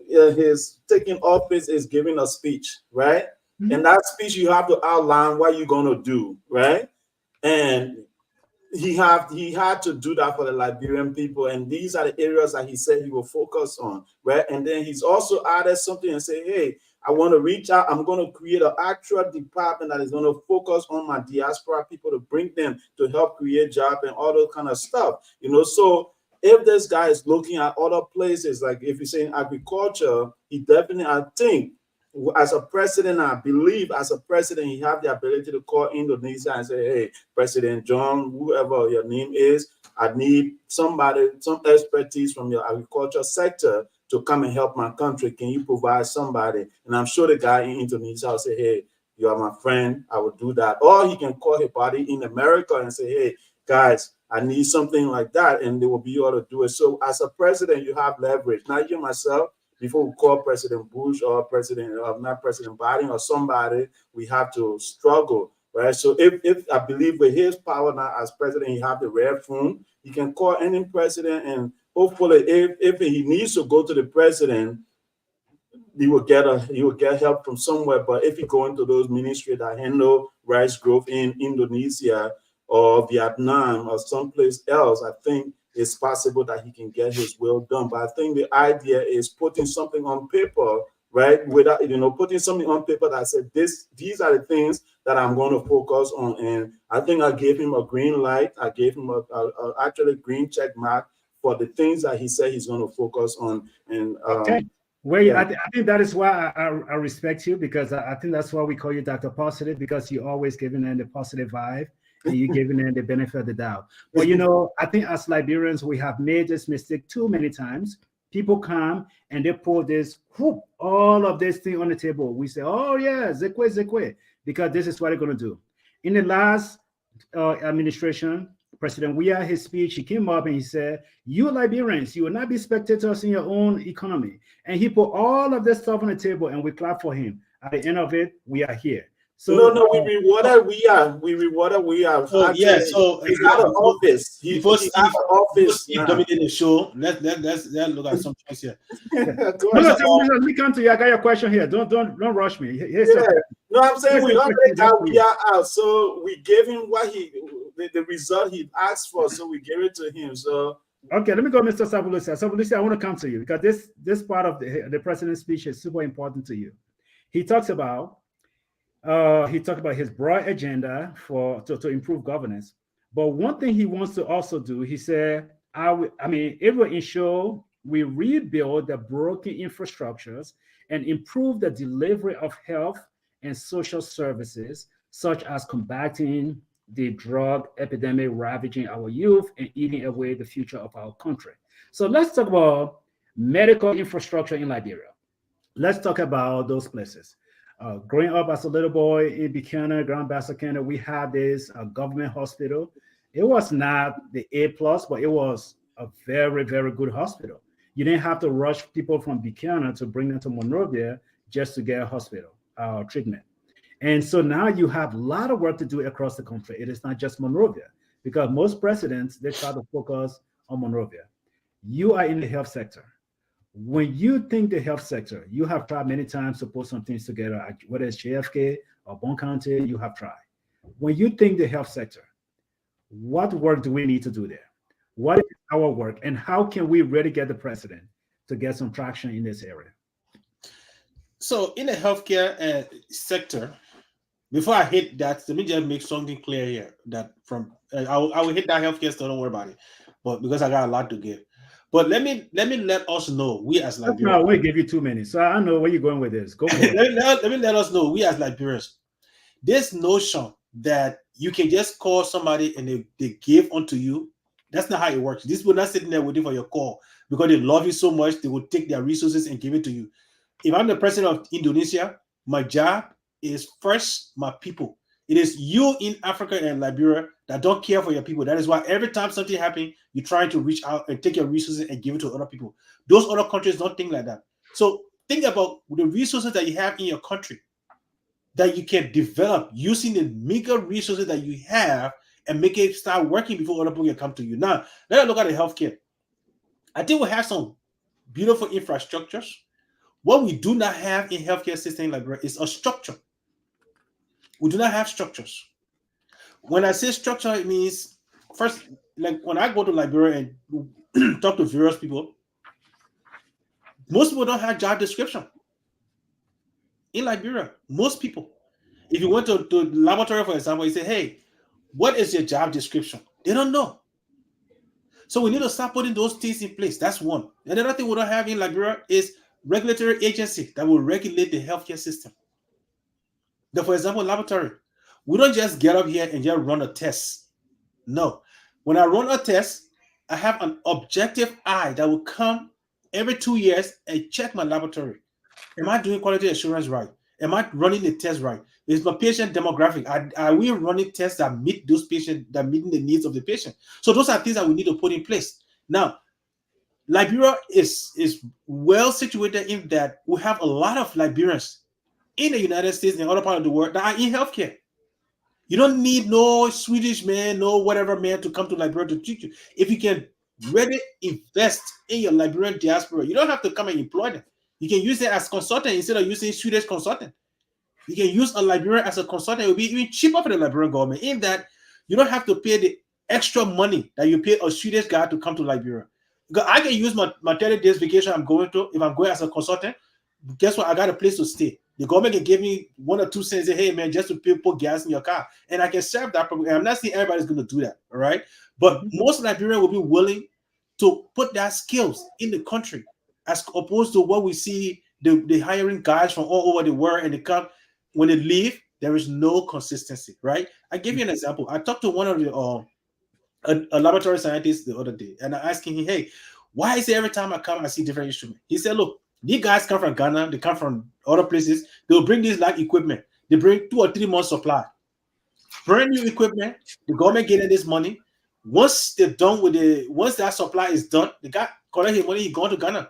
taking office is giving a speech, right? Mm-hmm. And that speech you have to outline what you're gonna do, right? And he had to do that for the Liberian people, and these are the areas that he said he will focus on, right? And then he's also added something and say, hey, I want to reach out. I'm going to create an actual department that is going to focus on my diaspora people to bring them to help create jobs and all those kind of stuff. So if this guy is looking at other places, like if he's saying agriculture, he definitely, I think, as a president, I believe as a president, he have the ability to call Indonesia and say, hey, President John, whoever your name is, I need somebody, some expertise from your agriculture sector to come and help my country. Can you provide somebody? And I'm sure the guy in Indonesia will say, hey, you are my friend, I will do that. Or he can call his buddy in America and say, hey, guys, I need something like that, and they will be able to do it. So as a president, you have leverage. Not you myself, before we call President Bush or not President Biden or somebody, we have to struggle, right? So if I believe with his power now as president, he have the red phone, he can call any president, and hopefully if he needs to go to the president, he will get help from somewhere. But if he go into those ministries that handle rice growth in Indonesia or Vietnam or someplace else, I think it's possible that he can get his will done. But I think the idea is putting something on paper, right? Without putting something on paper that said these are the things that I'm going to focus on. And I think I gave him a green light. I gave him actually green check mark for the things that he said he's going to focus on. And okay. Well, I think that is why I respect you, because I think that's why we call you Dr. Positive, because you're always giving them the positive vibe and you're giving them the benefit of the doubt. But I think as Liberians, we have made this mistake too many times. People come and they pour this, whoop, all of this thing on the table. We say, oh yeah, Zekwe, because this is what they're going to do. In the last administration, President Weah, his speech, he came up and he said, you Liberians, you will not be spectators in your own economy. And he put all of this stuff on the table and we clap for him. At the end of it, we are here. So no, we rewarded we are. So yeah, so he's out of office. He's out of office. Steve dominating the show. Let's look at some things here. Let me come to you. I got your question here. Don't rush me. No, I'm saying we don't let that we are out. So we gave him what the result he asked for. So we gave it to him. So okay, let me go, Mr. Sabulusi. Sabulusi, I want to come to you because this part of the president's speech is super important to you. He talks about his broad agenda to improve governance. But one thing he wants to also do, he said, it will ensure we rebuild the broken infrastructures and improve the delivery of health and social services, such as combating the drug epidemic ravaging our youth and eating away the future of our country. So let's talk about medical infrastructure in Liberia. Let's talk about those places. Growing up as a little boy in Buchanan, Grand Bassacanna, we had this government hospital. It was not the A+, but it was a very, very good hospital. You didn't have to rush people from Buchanan to bring them to Monrovia just to get a hospital treatment. And so now you have a lot of work to do across the country. It is not just Monrovia, because most presidents, they try to focus on Monrovia. You are in the health sector. When you think the health sector, you have tried many times to put some things together, whether it's JFK or Bon County, you have tried. When you think the health sector, what work do we need to do there? What is our work, and how can we really get the president to get some traction in this area? So in the healthcare sector, before I hit that, let me just make something clear here. That I will hit that healthcare stuff. Don't worry about it. But because I got a lot to give. But let me let us know, we as Liberians. No, we give you 2 minutes, so I know where you're going with this. Go for it. let me let us know, we as Liberians. This notion that you can just call somebody and they give unto you, that's not how it works. These people not sitting there waiting for your call because they love you so much, they will take their resources and give it to you. If I'm the president of Indonesia, my job is first my people. It is you in Africa and Liberia that don't care for your people. That is why every time something happens, you're trying to reach out and take your resources and give it to other people. Those other countries don't think like that. So think about the resources that you have in your country that you can develop using the meager resources that you have and make it start working before other people can come to you. Now, let us look at the healthcare. I think we have some beautiful infrastructures. What we do not have in healthcare system in Liberia is a structure. We do not have structures. When I say structure, it means first, like when I go to Liberia and talk to various people, most people don't have job description. In Liberia, most people, if you went to laboratory, for example, you say, hey, what is your job description? They don't know. So we need to start putting those things in place. That's one. And another thing we don't have in Liberia is regulatory agency that will regulate the healthcare system. For example, laboratory. We don't just get up here and just run a test. No. When I run a test, I have an objective eye that will come every 2 years and check my laboratory. Am I doing quality assurance right? Am I running the test right? Is my patient demographic? Are we running tests that meet those patients, that meeting the needs of the patient? So those are things that we need to put in place. Now, Liberia is well situated in that we have a lot of Liberians in the United States and other parts of the world that are in healthcare. You don't need no Swedish man, no whatever man to come to Liberia to teach you. If you can really invest in your Liberian diaspora, you don't have to come and employ them. You can use it as consultant instead of using Swedish consultant. You can use a Liberian as a consultant. It will be even cheaper for the Liberian government in that you don't have to pay the extra money that you pay a Swedish guy to come to Liberia. Because I can use my 30 days vacation I'm going to, if I'm going as a consultant, guess what? I got a place to stay. The government can give me 1 or 2 cents, say, hey man, just to put gas in your car. And I can serve that problem. I'm not saying everybody's going to do that, all right? But most Liberians will be willing to put their skills in the country as opposed to what we see the hiring guys from all over the world, and they come, when they leave, there is no consistency, right? I give you an example. I talked to one of the a laboratory scientist the other day, and I asked him, hey, why is it every time I come, I see different instruments? He said, look, these guys come from Ghana, they come from other places, they'll bring this like equipment. They bring 2 or 3 months supply. Brand new equipment, the government getting this money. Once they're done with once that supply is done, the guy collect his money, he gone to Ghana.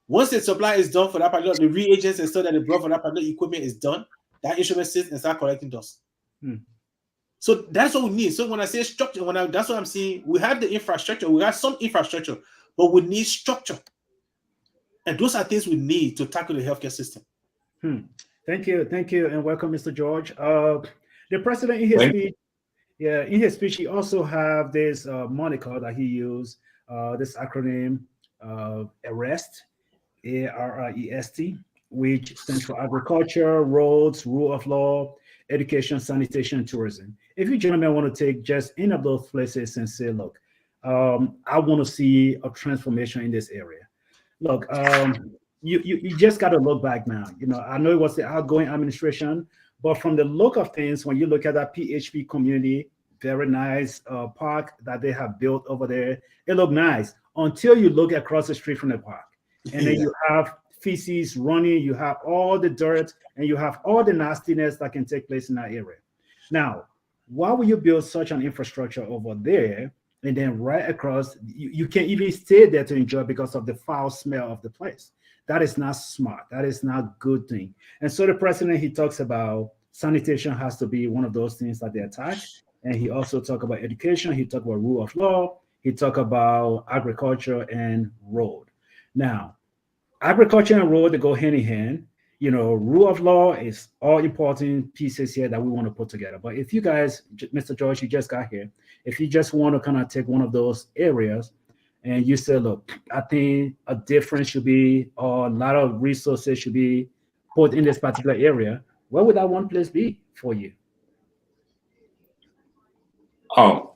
Once the supply is done for that particular, the reagents and stuff that they brought for that particular equipment is done, that instrument sits and start collecting dust. So that's what we need. So when I say structure, that's what I'm saying. We have the infrastructure, we have some infrastructure, but we need structure. And those are things we need to tackle the healthcare system. Thank you, and welcome, Mr. George. The president in his speech, in his speech, he also have this moniker that he used, this acronym, ARREST, ARREST, which stands for agriculture, roads, rule of law, education, sanitation, and tourism. If you gentlemen want to take just any of those places and say, look, I want to see a transformation in this area. Look, you just got to look back now. You know, I know it was the outgoing administration, but from the look of things, when you look at that PHP community, very nice park that they have built over there, it looked nice until you look across the street from the park. And then you have feces running, you have all the dirt, and you have all the nastiness that can take place in that area. Now, why would you build such an infrastructure over there, and then right across, you can't even stay there to enjoy because of the foul smell of the place? That is not smart. That is not a good thing. And so the president, he talks about sanitation has to be one of those things that they attack. And he also talked about education. He talked about rule of law. He talked about agriculture and road. Now, agriculture and road, they go hand in hand. You know, rule of law is all important pieces here that we want to put together. But if you guys, Mr. George, you just got here, if you just want to kind of take one of those areas and you say, look, I think a difference should be, or a lot of resources should be put in this particular area, where would that one place be for you? Oh,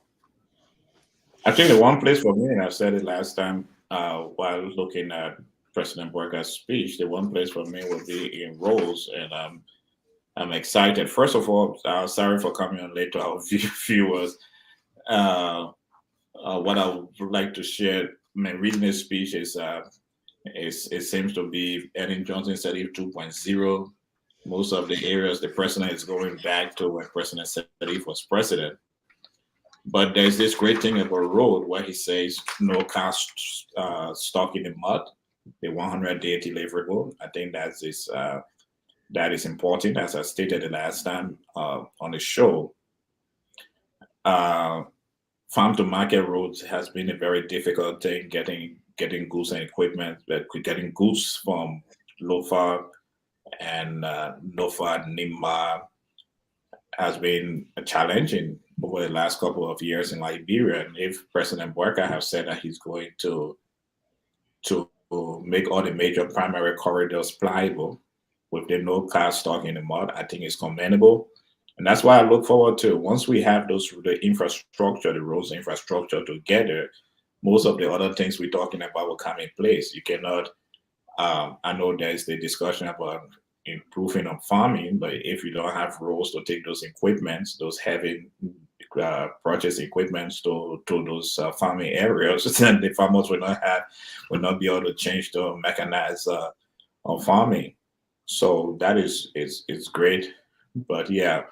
I think the one place for me, and I said it last time while looking at President Boakai's speech, the one place for me would be in roles, and I'm excited. First of all, sorry for coming on late to our viewers. What I would like to share, I mean, reading this speech is it seems to be Ellen Johnson said 2.0. Most of the areas the president is going back to when President Sirleaf was president. But there's this great thing about road where he says no cars stuck in the mud, the 100-day deliverable. I think that is important, as I stated the last time on the show. Farm to market roads has been a very difficult thing, getting goods and equipment, but getting goods from Lofa and Nofa, Nimba has been a challenge over the last couple of years in Liberia. And if President Boakai has said that he's going to make all the major primary corridors pliable with the no car stuck in the mud, I think it's commendable. And that's why I look forward to, once we have the infrastructure, the roads infrastructure together, most of the other things we're talking about will come in place. You cannot, I know there's the discussion about improving on farming, but if you don't have roads to take those equipments, those heavy purchase equipments to those farming areas, then the farmers will not be able to change to mechanize on farming. So that is great. But yeah,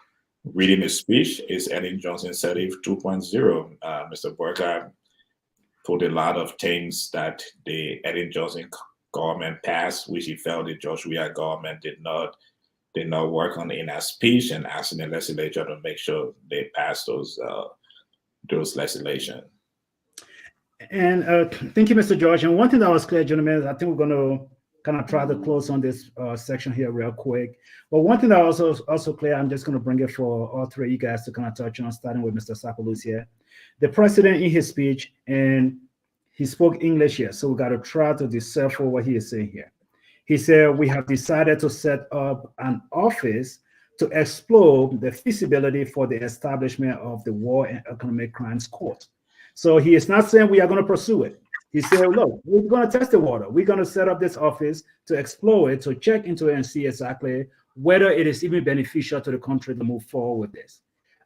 reading the speech is Ellen Johnson Sirleaf 2.0. Mr. Boakai put a lot of things that the Ellen Johnson government passed, which he felt the George Weah government did not work on in our speech, and asking the legislature to make sure they pass those legislation. And thank you, Mr. George. And one thing that was clear, gentlemen, I think we're going to kind of try to close on this section here real quick. But one thing that was also clear, I'm just going to bring it for all three of you guys to kind of touch on, starting with Mr. Sapalus here. The president in his speech, and he spoke English here, so we got to try to decipher what he is saying here. He said, we have decided to set up an office to explore the feasibility for the establishment of the War and Economic Crimes Court. So he is not saying we are going to pursue it. He said, look, we're going to test the water. We're going to set up this office to explore it, to check into it and see exactly whether it is even beneficial to the country to move forward with this.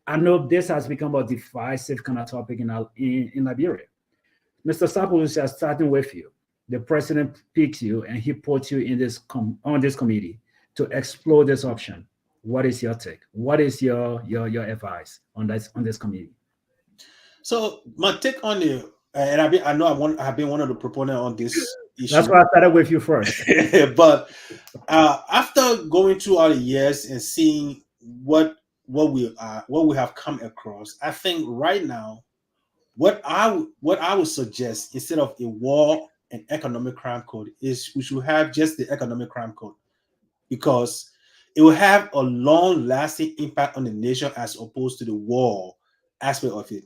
I know this has become a divisive kind of topic in Liberia. Mr. Sapolus, starting with you, the president picked you and he put you in this on this committee to explore this option. What is your take? What is your advice on this committee? So my take on the and I've been one of the proponents on this issue. That's why I started with you first. But after going through all the years and seeing what we have come across, I think right now what I would suggest, instead of a war and economic crime code, is we should have just the economic crime code, because it will have a long-lasting impact on the nation as opposed to the war aspect of it.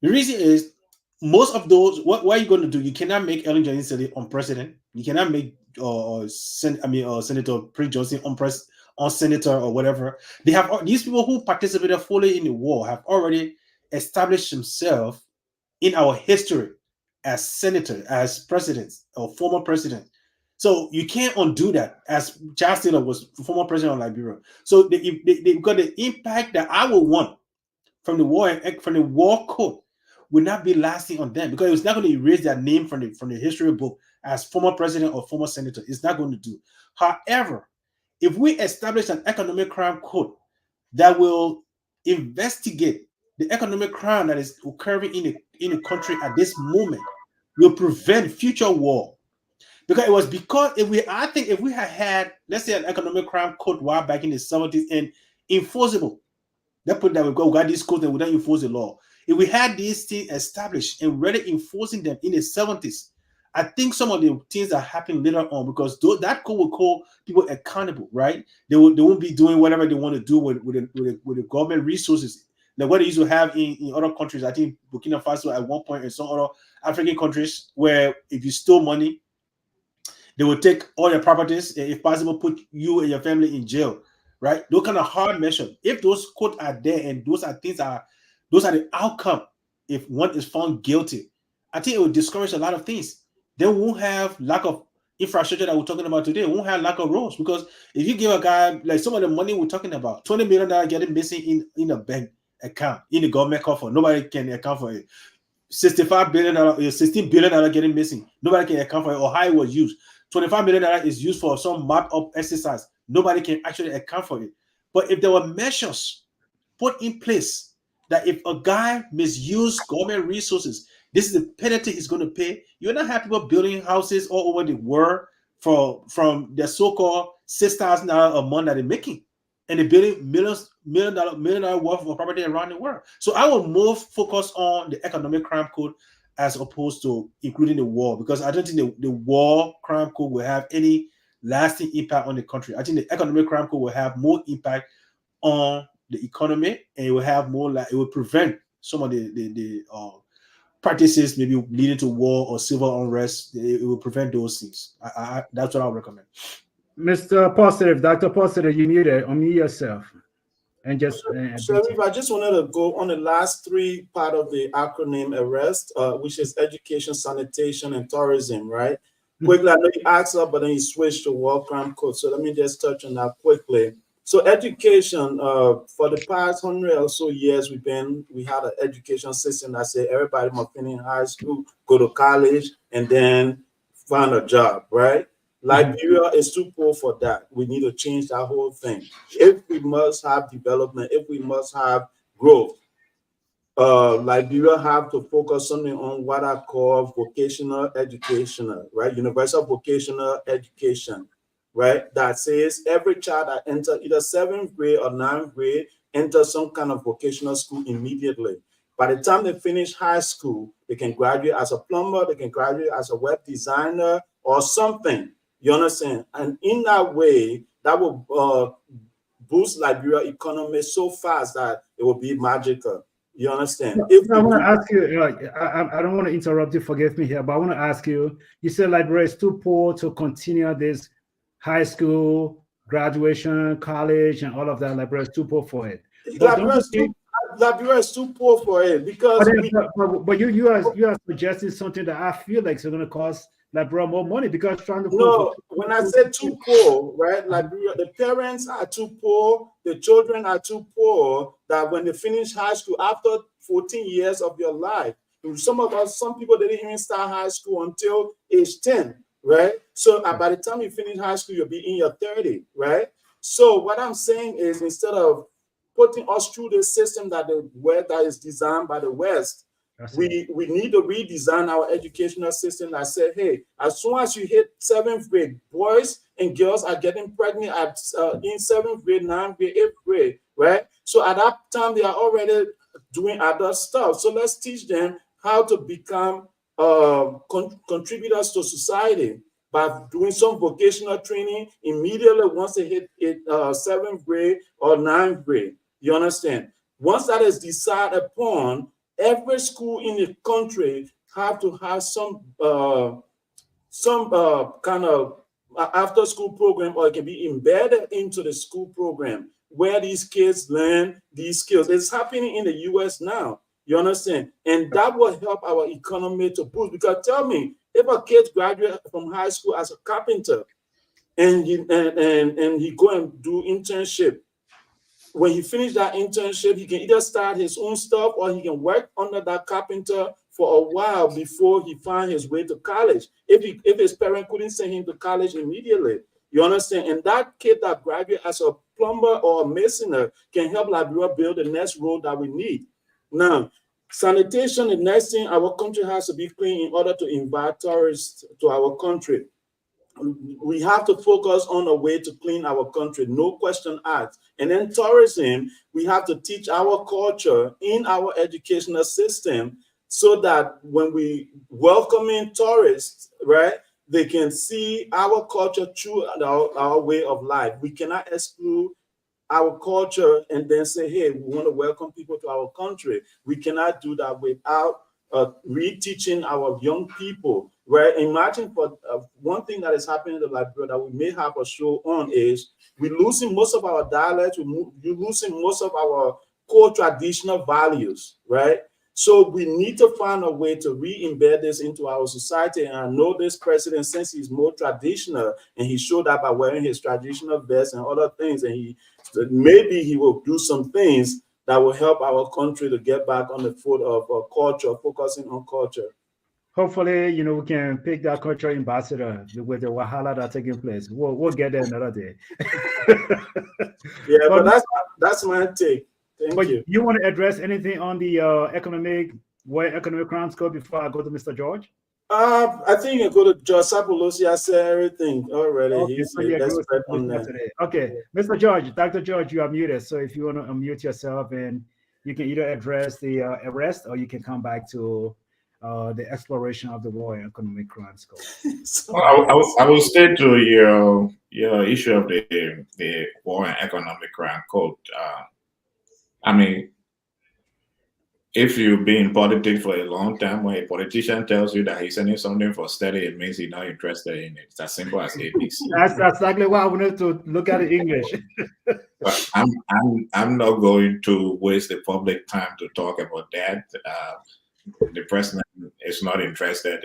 The reason is, most of those, what are you going to do? You cannot make Ellen Johnson on president. You cannot make Senator Prince Johnson on senator or whatever. They have these people who participated fully in the war have already established themselves in our history as senator, as presidents or former president. So you can't undo that. As Charles Taylor was former president of Liberia. So they've got the impact that I would want from the war code will not be lasting on them, because it's not going to erase their name from the history book as former president or former senator. It's not going to do. However, if we establish an economic crime code that will investigate the economic crime that is occurring in the country at this moment, will prevent future war. Because if we had, let's say, an economic crime code while back in the 70s and enforceable, let's put that we got these codes and we don't enforce the law. If we had these things established and really enforcing them in the 70s, I think some of the things that happen later on, because that code will call people accountable, right? They won't be doing whatever they want to do with the government resources, like what they used to have in other countries. I think Burkina Faso at one point and some other African countries, where if you stole money, they will take all your properties and, if possible, put you and your family in jail, right? Those kind of hard measures. If those codes are there and those are the outcome, if one is found guilty, I think it will discourage a lot of things. They won't have lack of infrastructure that we're talking about today. It won't have lack of roads, because if you give a guy, like some of the money we're talking about, $20 million getting missing in a bank account, in the government coffers, nobody can account for it. $65 billion, $16 billion getting missing, nobody can account for it or how it was used. $25 million is used for some map up exercise, nobody can actually account for it. But if there were measures put in place that if a guy misused government resources, this is the penalty he's going to pay. You're not have people building houses all over the world from their so-called $6,000 a month that they're making, and they're building million dollar worth of property around the world. So I will more focus on the economic crime code as opposed to including the war, because I don't think the war crime code will have any lasting impact on the country. I think the economic crime code will have more impact on the economy, and it will have more, like, it will prevent some of the practices maybe leading to war or civil unrest. It will prevent those things. That's what I would recommend. Mr. Positive, Dr. Positive, you muted. Unmute yourself. And just Sharif, I just wanted to go on the last three part of the acronym ARREST, which is education, sanitation, and tourism, right? Quickly, I know you asked that, but then you switched to war crime code. So let me just touch on that quickly. So education, for the past 100 or so years, we had an education system that said everybody must finish high school, go to college, and then find a job, right? Liberia is too poor for that. We need to change that whole thing. If we must have development, if we must have growth, Liberia have to focus something on what I call vocational educational, right? Universal vocational education, right? That says every child that enters either 7th grade or 9th grade enters some kind of vocational school immediately. By the time they finish high school, they can graduate as a plumber, they can graduate as a web designer or something. You understand? And in that way, that will boost Liberia economy so fast that it will be magical. You understand? I want to ask you, I don't want to interrupt you, forgive me here, but I want to ask you, you said Liberia is too poor to continue this high school, graduation, college, and all of that. Liberia is too poor for it. Liberia is too poor for it because but you are suggesting something that I feel like is going to cost Liberia more money because trying to no, when I say too poor, right? Liberia, the parents are too poor, the children are too poor that when they finish high school after 14 years of your life, some people didn't even start high school until age 10, right? So by the time you finish high school, you'll be in your 30, right? So what I'm saying is instead of putting us through the system that is designed by the West, we need to redesign our educational system that said, hey, as soon as you hit 7th grade, boys and girls are getting pregnant in 7th grade, 9th grade, 8th grade, right? So at that time, they are already doing other stuff. So let's teach them how to become contributors to society by doing some vocational training immediately once they hit 7th grade or 9th grade. You understand? Once that is decided upon, every school in the country have to have some kind of after school program, or it can be embedded into the school program where these kids learn these skills. It's happening in the US now. You understand? And that will help our economy to boost. Because tell me, if a kid graduates from high school as a carpenter and he go and do internship, when he finished that internship, he can either start his own stuff or he can work under that carpenter for a while before he finds his way to college. If his parent couldn't send him to college immediately, you understand? And that kid that graduates as a plumber or a masoner can help Liberia build the next road that we need. Now, sanitation, the next thing, our country has to be clean in order to invite tourists to our country. We have to focus on a way to clean our country, no question asked. And then tourism, we have to teach our culture in our educational system so that when we welcome in tourists, right, they can see our culture through our way of life. We cannot exclude our culture and then say, hey, we want to welcome people to our country. We cannot do that without reteaching our young people. Right? Imagine for one thing that is happening in the Liberia that we may have a show on is we're losing most of our dialects, we're losing most of our core traditional values, right? So we need to find a way to re-embed this into our society. And I know this president, since he's more traditional, and he showed up by wearing his traditional vest and other things, and maybe he will do some things that will help our country to get back on the foot of culture, focusing on culture. Hopefully, we can pick that culture ambassador with the wahala that's taking place. We'll get there another day. Yeah, but that's my take. Thank you. You want to address anything on the economic crimes code before I go to Mr. George? I think I go to George Sapolosi. I said everything already. Okay, He's so an expert on that. today. Okay, Mr. George, Dr. George, you are muted. So if you want to unmute yourself, and you can either address the arrest or you can come back to the exploration of the war and economic crimes code. I will stay to your issue of the war and economic crime code. I mean, if you've been in politics for a long time, when a politician tells you that he's sending something for study, it means he's not interested in it. It's as simple as ABC. That's exactly why I wanted to look at it in English. But I'm not going to waste the public time to talk about that. The president is not interested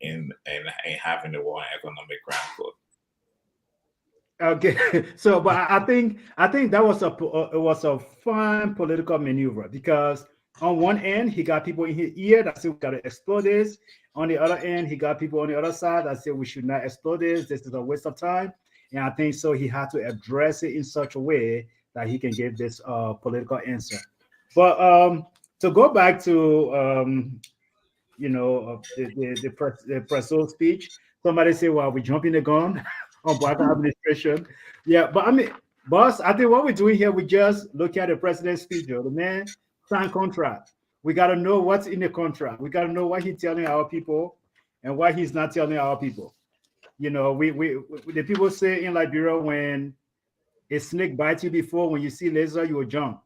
in having the war and economic crime code. Okay, so but I think that was a fun political maneuver, because on one end he got people in his ear that said we got to explode this. On the other end, he got people on the other side that said we should not explode this. This is a waste of time. And I think so he had to address it in such a way that he can give this political answer. But to go back to the Preso's speech, somebody say, "Well, we jumping the gun on Boakai administration." Yeah, but I mean, boss, I think what we're doing here, we just look at the president's speech. The man signed contract. We got to know what's in the contract. We got to know what he's telling our people and what he's not telling our people. We the people say in Liberia, when a snake bites you before, when you see laser, you will jump.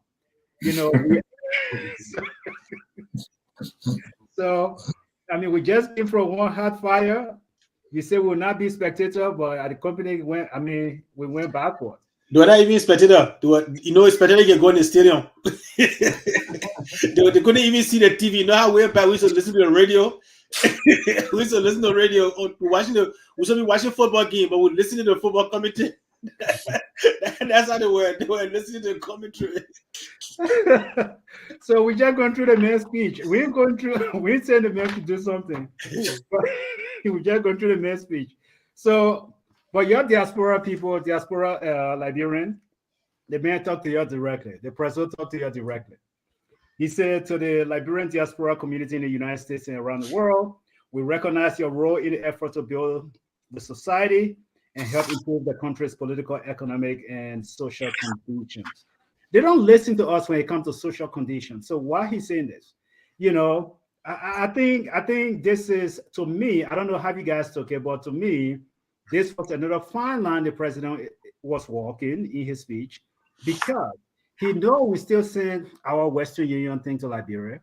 So, I mean, we just came from one hot fire. You say we'll not be spectator, but at the company we went backward. They were not even spectator. They were, spectator can go in the stadium. they couldn't even see the TV. You know how way back we used to listen to the radio? We used to listen to the radio. We should be watching football game, but we listen to the football commentary. That's how they were. They were listening to the commentary. So we just going through the main speech. We're going through. We're saying the man to do something. We just going through the main speech. So, but your diaspora people, diaspora Liberian, the man talked to you directly. The president talked to you directly. He said to the Liberian diaspora community in the United States and around the world, we recognize your role in the effort to build the society and help improve the country's political, economic, and social conditions. They don't listen to us when it comes to social conditions. So why he's saying this? I think this is, to me, I don't know how you guys took it, but to me, this was another fine line the president was walking in his speech, because he knows we still send our Western Union thing to Liberia,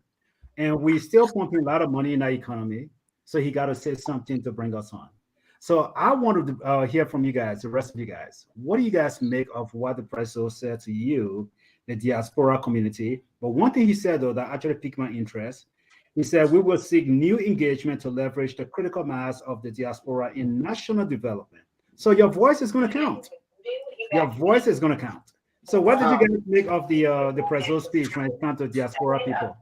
and we still pumping a lot of money in our economy. So he got to say something to bring us on. So I wanted to hear from you guys, the rest of you guys. What do you guys make of what the president said to you, the diaspora community? But one thing he said, though, that actually piqued my interest, he said, we will seek new engagement to leverage the critical mass of the diaspora in national development. So your voice is going to count. Your voice is going to count. So what did you guys make of the president's speech when it comes to diaspora people?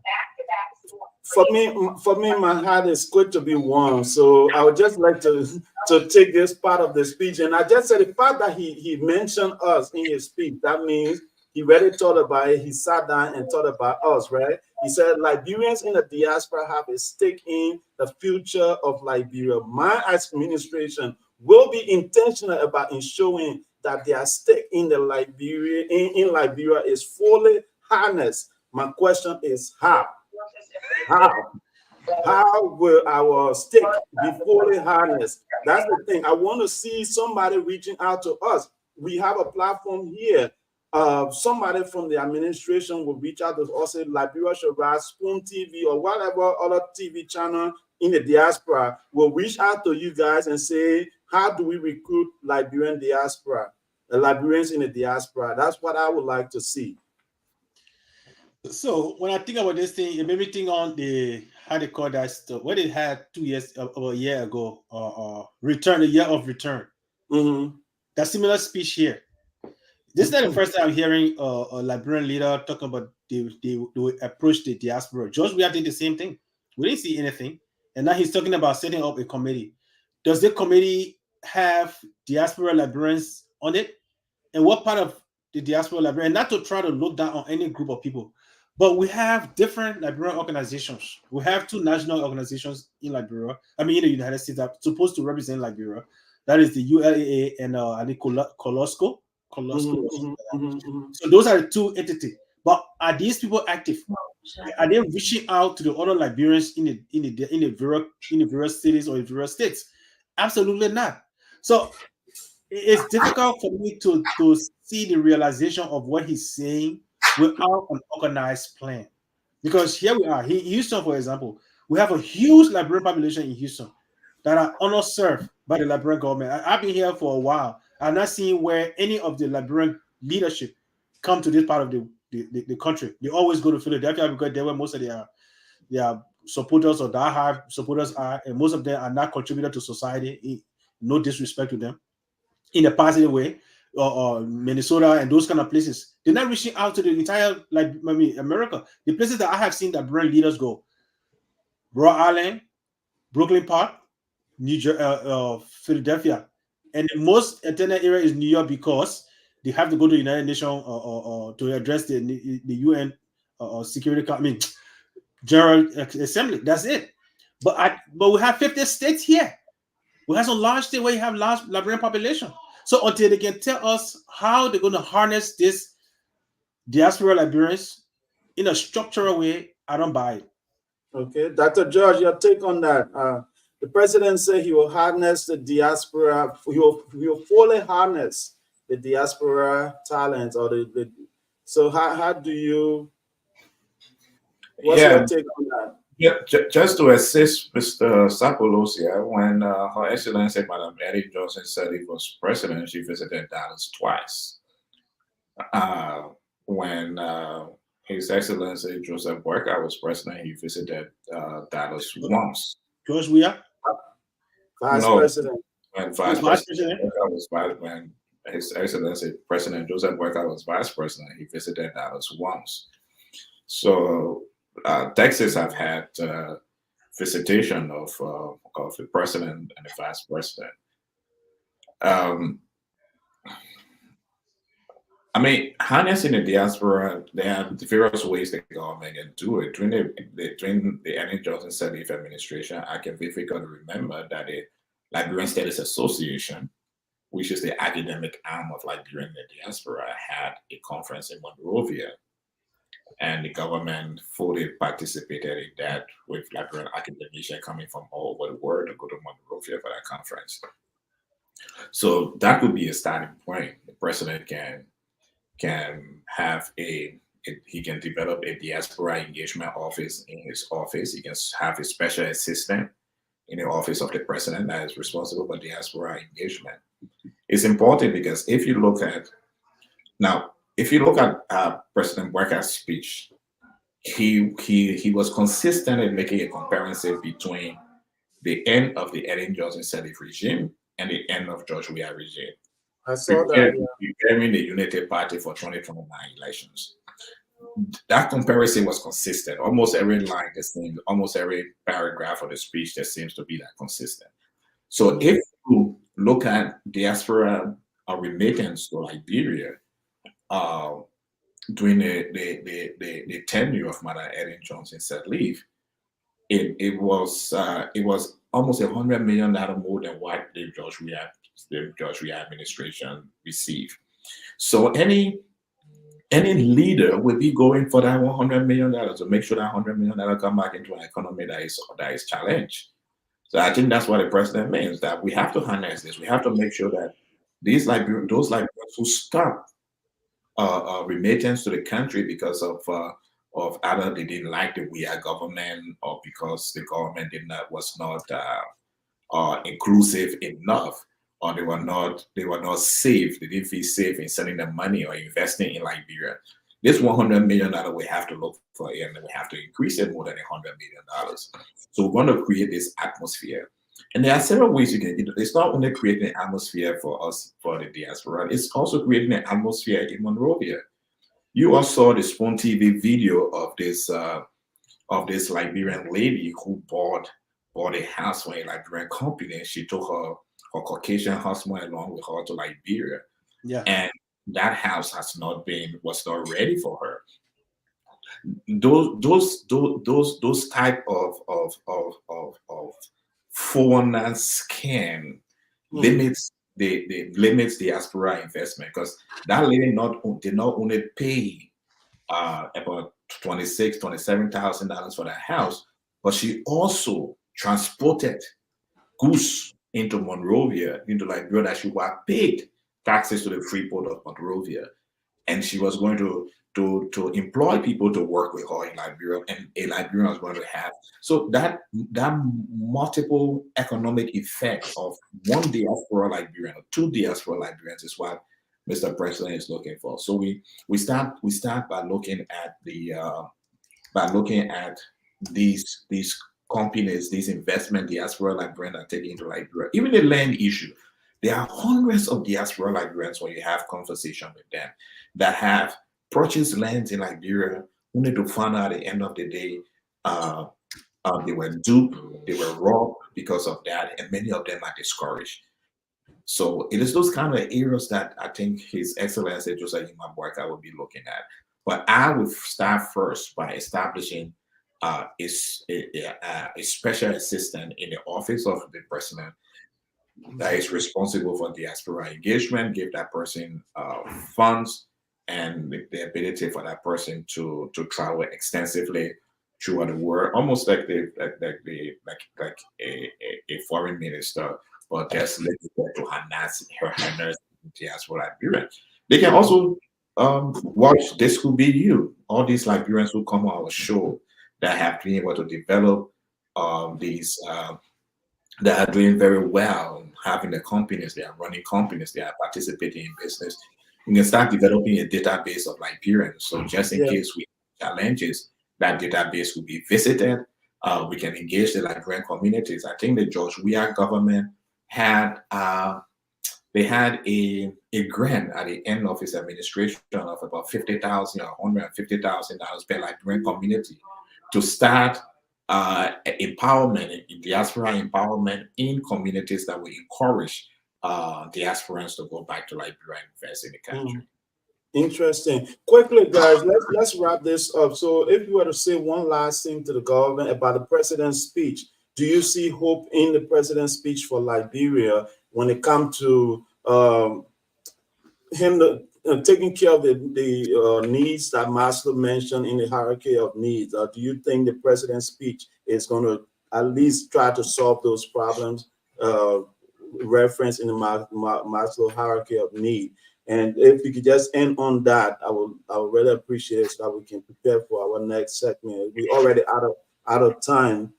For me, my heart is quick to be warm. So I would just like to take this part of the speech. And I just said the fact that he mentioned us in his speech, that means he really thought about it. He sat down and thought about us, right? He said Liberians in the diaspora have a stake in the future of Liberia. My administration will be intentional about ensuring that their stake in the Liberia in Liberia is fully harnessed. My question is how? How will our stake be fully harnessed? That's the thing. I want to see somebody reaching out to us. We have a platform here. Somebody from the administration will reach out to us, say Liberia should rise, Spoon TV or whatever other TV channel in the diaspora will reach out to you guys and say, how do we recruit Liberian diaspora, Liberians in the diaspora? That's what I would like to see. So when I think about this thing, it made me think on the, how they call that stuff, what they had 2 years, a year ago, return, the year of return. Mm-hmm. That similar speech here. This is not the first time I'm hearing a Liberian leader talking about they approach the diaspora. George, we did the same thing. We didn't see anything. And now he's talking about setting up a committee. Does the committee have diaspora Liberians on it? And what part of the diaspora Liberian? Not to try to look down on any group of people, but we have different Liberian organizations. We have 2 national organizations in Liberia, in the United States, that are supposed to represent Liberia. That is the ULAA and I think Colosco. So those are the 2 entities. But are these people active? Are they reaching out to the other Liberians in the various cities or in various states? Absolutely not. So it's difficult for me to see the realization of what he's saying without an organized plan. Because here we are, Houston, for example, we have a huge Liberian population in Houston that are underserved by the Liberian government. I've been here for a while. I'm not seeing where any of the Liberian leadership come to this part of the country. They always go to Philadelphia because they were most of their supporters or diehard supporters are, and most of them are not contributed to society. No disrespect to them in a positive way, or Minnesota and those kind of places. They're not reaching out to the entire America. The places that I have seen that Liberian leaders go: Rhode Island, Brooklyn Park, Philadelphia. And the most attended area is New York because they have to go to the United Nations to address the UN Security, General Assembly. That's it. But we have 50 states here. We have some large states where you have large Liberian population. So until they can tell us how they're going to harness this diaspora Liberians in a structural way, I don't buy it. Okay, Dr. George, your take on that? The president said he will harness the diaspora. He will fully harness the diaspora talent, or the. So how do you? What's your take on that? Yeah, just to assist Mr. Sapolos here, when Her Excellency Madam Eddie Johnson said he was president, she visited Dallas twice. When His Excellency Joseph Boakai was president, he visited Dallas once. George Weah, Vice No, President. when who's Vice vice President president. Boakai was when His Excellency President Joseph Boakai was vice president, he visited Dallas once. So Texas have had visitation of the president and the vice president. Um, I mean, harnessing the diaspora, there are various ways the government can do it. During the Ellen Johnson Sirleaf administration, I can vividly remember that the Liberian Studies Association, which is the academic arm of Liberian diaspora, had a conference in Monrovia, and the government fully participated in that with Liberian academicians coming from all over the world to go to Monrovia for that conference. So that would be a starting point. The president can have he can develop a diaspora engagement office in his office. He can have a special assistant in the office of the president that is responsible for diaspora engagement. It's important because if you look at President Boakai's speech, he was consistent in making a comparison between the end of the Ellen Johnson Sirleaf regime and the end of George Weah regime. I saw that. Preparing the Unity Party for 2029 elections. That comparison was consistent. Almost every line, the same, almost every paragraph of the speech, there seems to be that consistent. So if you look at diaspora remittance to Liberia during the tenure of Madam Ellen Johnson Sirleaf, it was almost $100 million more than what the George Weah administration received. So any leader will be going for that $100 million to make sure that $100 million come back into an economy that is challenged. So I think that's what the president means, that we have to harness this. We have to make sure that those Liberians who stop remittance to the country because of either they didn't like the Weah government or because the government was not inclusive enough, or they were not safe. They didn't feel safe in sending them money or investing in Liberia. This $100 million we have to look for, and we have to increase it more than $100 million. So we want to create this atmosphere. And there are several ways you can. It's not only creating an atmosphere for us, for the diaspora, it's also creating an atmosphere in Monrovia. You all saw the Spoon TV video of this Liberian lady who bought a house for a Liberian company. She took her Caucasian husband along with her to Liberia. Yeah. And that house was not ready for her. Those type of 419 scam limits limits diaspora investment, because that lady did not only pay about $27,000 for that house, but she also transported goods into Monrovia, into Liberia, that she was paid taxes to the free port of Monrovia, and she was going to employ people to work with her in Liberia, and a Liberian was going to have. So that multiple economic effect of one diaspora Liberian or two diaspora Liberians is what Mr. President is looking for. So we start by looking at these companies, these investment diaspora Liberians are taking into Liberia. Even the land issue, there are hundreds of diaspora Liberians when you have conversation with them that have purchased lands in Liberia, only to find out at the end of the day they were duped, they were robbed because of that, and many of them are discouraged. So it is those kind of areas that I think His Excellency Joseph Boakai will be looking at. But I would start first by establishing a special assistant in the office of the president that is responsible for diaspora engagement, give that person funds and the ability for that person to travel extensively throughout the world, almost like a foreign minister, but just limited to her highness diaspora Liberian. They can also watch This Could Be You. All these Liberians who come on our show that have been able to develop these that are doing very well, having the companies, they are running companies, they are participating in business. we can start developing a database of Liberians. So just in Yeah. case we have challenges, that database will be visited. We can engage the Liberian communities. I think the George Weah government had they had a grant at the end of his administration of about $50,000 or $150,000 per Liberian community to start empowerment, diaspora empowerment in communities that will encourage diasporans to go back to Liberia and invest in the country. Interesting. Quickly, guys, let's wrap this up. So, if you were to say one last thing to the government about the president's speech, do you see hope in the president's speech for Liberia when it comes to him taking care of the needs that Maslow mentioned in the hierarchy of needs? Or do you think the president's speech is going to at least try to solve those problems referenced in the Maslow hierarchy of need? And if you could just end on that, I would really appreciate it so that we can prepare for our next segment. We're already out of time.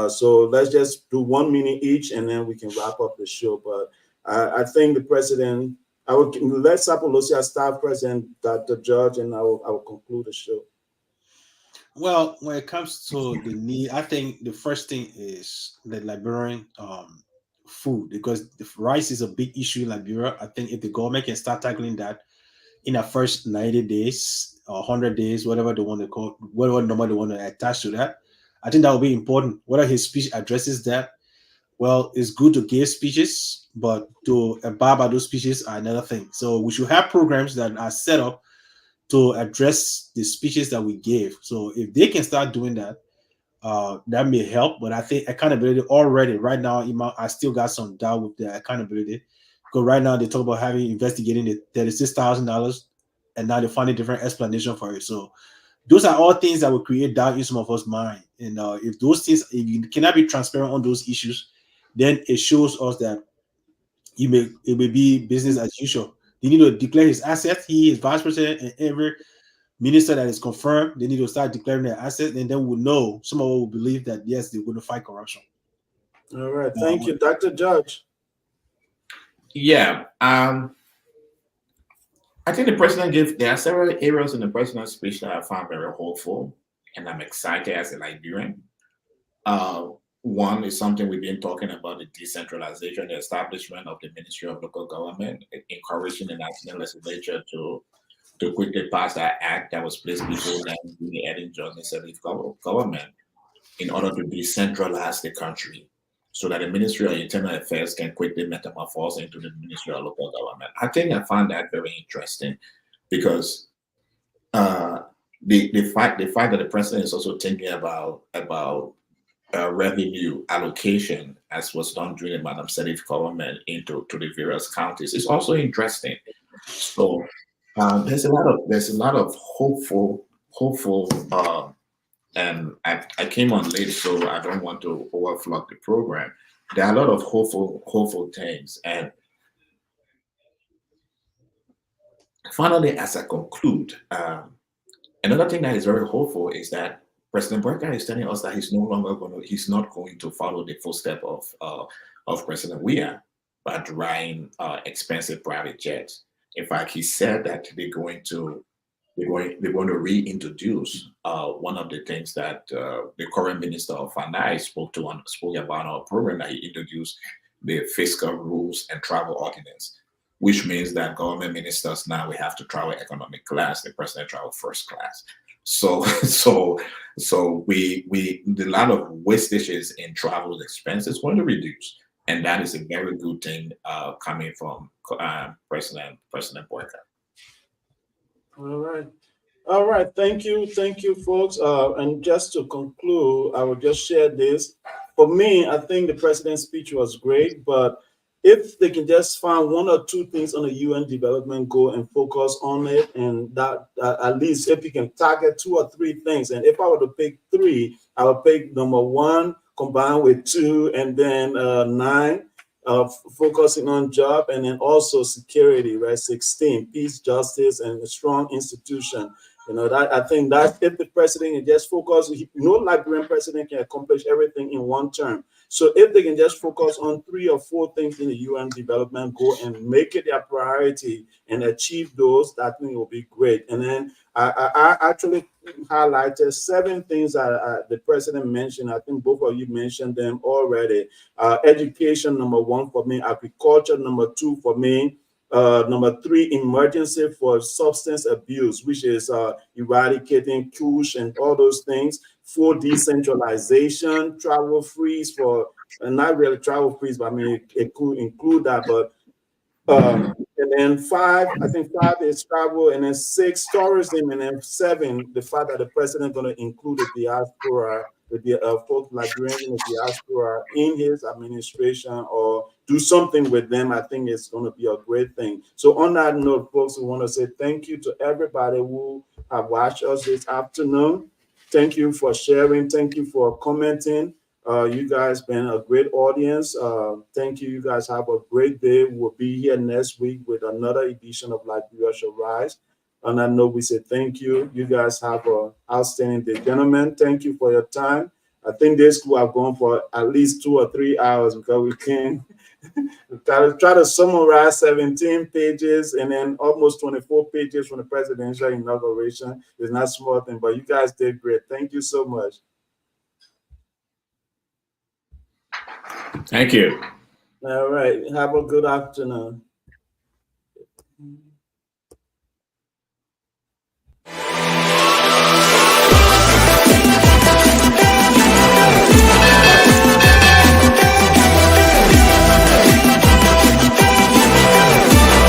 So let's just do 1 minute each and then we can wrap up the show. But I think the president, let Sapolosia start, President Dr. George, and I will conclude the show. Well, when it comes to the need, I think the first thing is the Liberian food, because the rice is a big issue in Liberia. I think if the government can start tackling that in the first 90 days or 100 days, whatever they want to call, whatever number they want to attach to that, I think that will be important. Whether his speech addresses that, well, it's good to give speeches, but to abide by those speeches are another thing. So we should have programs that are set up to address the speeches that we gave. So if they can start doing that, that may help. But I think accountability already right now, I still got some doubt with the accountability, because right now they talk about investigating the $36,000, and now they find a different explanation for it. So those are all things that will create doubt in some of us' mind. And if you cannot be transparent on those issues, then it shows us that it may be business as usual. They need to declare his assets. He is vice president, and every minister that is confirmed, they need to start declaring their assets, and then we'll know. Some of us will believe that yes, they're going to fight corruption. All right, thank you, Dr. George. Yeah, I think the president there are several areas in the president's speech that I found very hopeful, and I'm excited as a Liberian. One is something we've been talking about: the decentralization, the establishment of the Ministry of Local Government, encouraging the national legislature to quickly pass that act that was placed before them in the Eden Johnson government in order to decentralize the country, so that the Ministry of Internal Affairs can quickly metamorphose into the Ministry of Local Government. I think I found that very interesting, because the fact that the president is also thinking about revenue allocation, as was done during the Madam Sedif government, to the various counties, is also interesting. So there's a lot of hopeful, and I came on late, so I don't want to overflood the program. There are a lot of hopeful things. And finally, as I conclude, another thing that is very hopeful is that President Boakai is telling us that he's not going to follow the footsteps of President Weah by driving expensive private jets. In fact, he said that they're going to reintroduce one of the things that the current Minister of Finance spoke about our program, that he introduced the fiscal rules and travel ordinance, which means that government ministers now we have to travel economic class. The president travel first class. So the lot of wastages in travel expenses going to reduce, and that is a very good thing coming from President Boakai. All right. Thank you, folks. And just to conclude, I will just share this. For me, I think the president's speech was great, but if they can just find one or two things on the UN development goal and focus on it, and that at least if you can target 2 or 3 things, and if I were to pick 3, I would pick number 1 combined with 2, and then 9 focusing on job, and then also security, right? 16, peace, justice, and a strong institution. That I think that if the president can just focus, no Liberian president can accomplish everything in one term. So if they can just focus on 3 or 4 things in the UN development goal and make it their priority and achieve those, I think it will be great. And then I actually highlighted 7 things that the president mentioned. I think both of you mentioned them already. Education, number 1 for me. Agriculture, number 2 for me. Number 3, emergency for substance abuse, which is eradicating kush and all those things. 4, decentralization, travel freeze for, not really travel freeze, but I mean, it could include that, but and then 5, I think 5 is travel, and then 6, tourism, and then 7, the fact that the president going to include the diaspora, the folks Liberians in the diaspora in his administration, or do something with them. I think it's going to be a great thing. So on that note, folks, we want to say thank you to everybody who have watched us this afternoon. Thank you for sharing. Thank you for commenting. You guys been a great audience. Thank you. You guys have a great day. We'll be here next week with another edition of Liberia Shall Rise. On that note, we say thank you. You guys have an outstanding day. Gentlemen, thank you for your time. I think this could have gone for at least 2 or 3 hours, because we can try to summarize 17 pages and then almost 24 pages from the presidential inauguration. It's not a small thing, but you guys did great. Thank you so much. Thank you. All right. Have a good afternoon.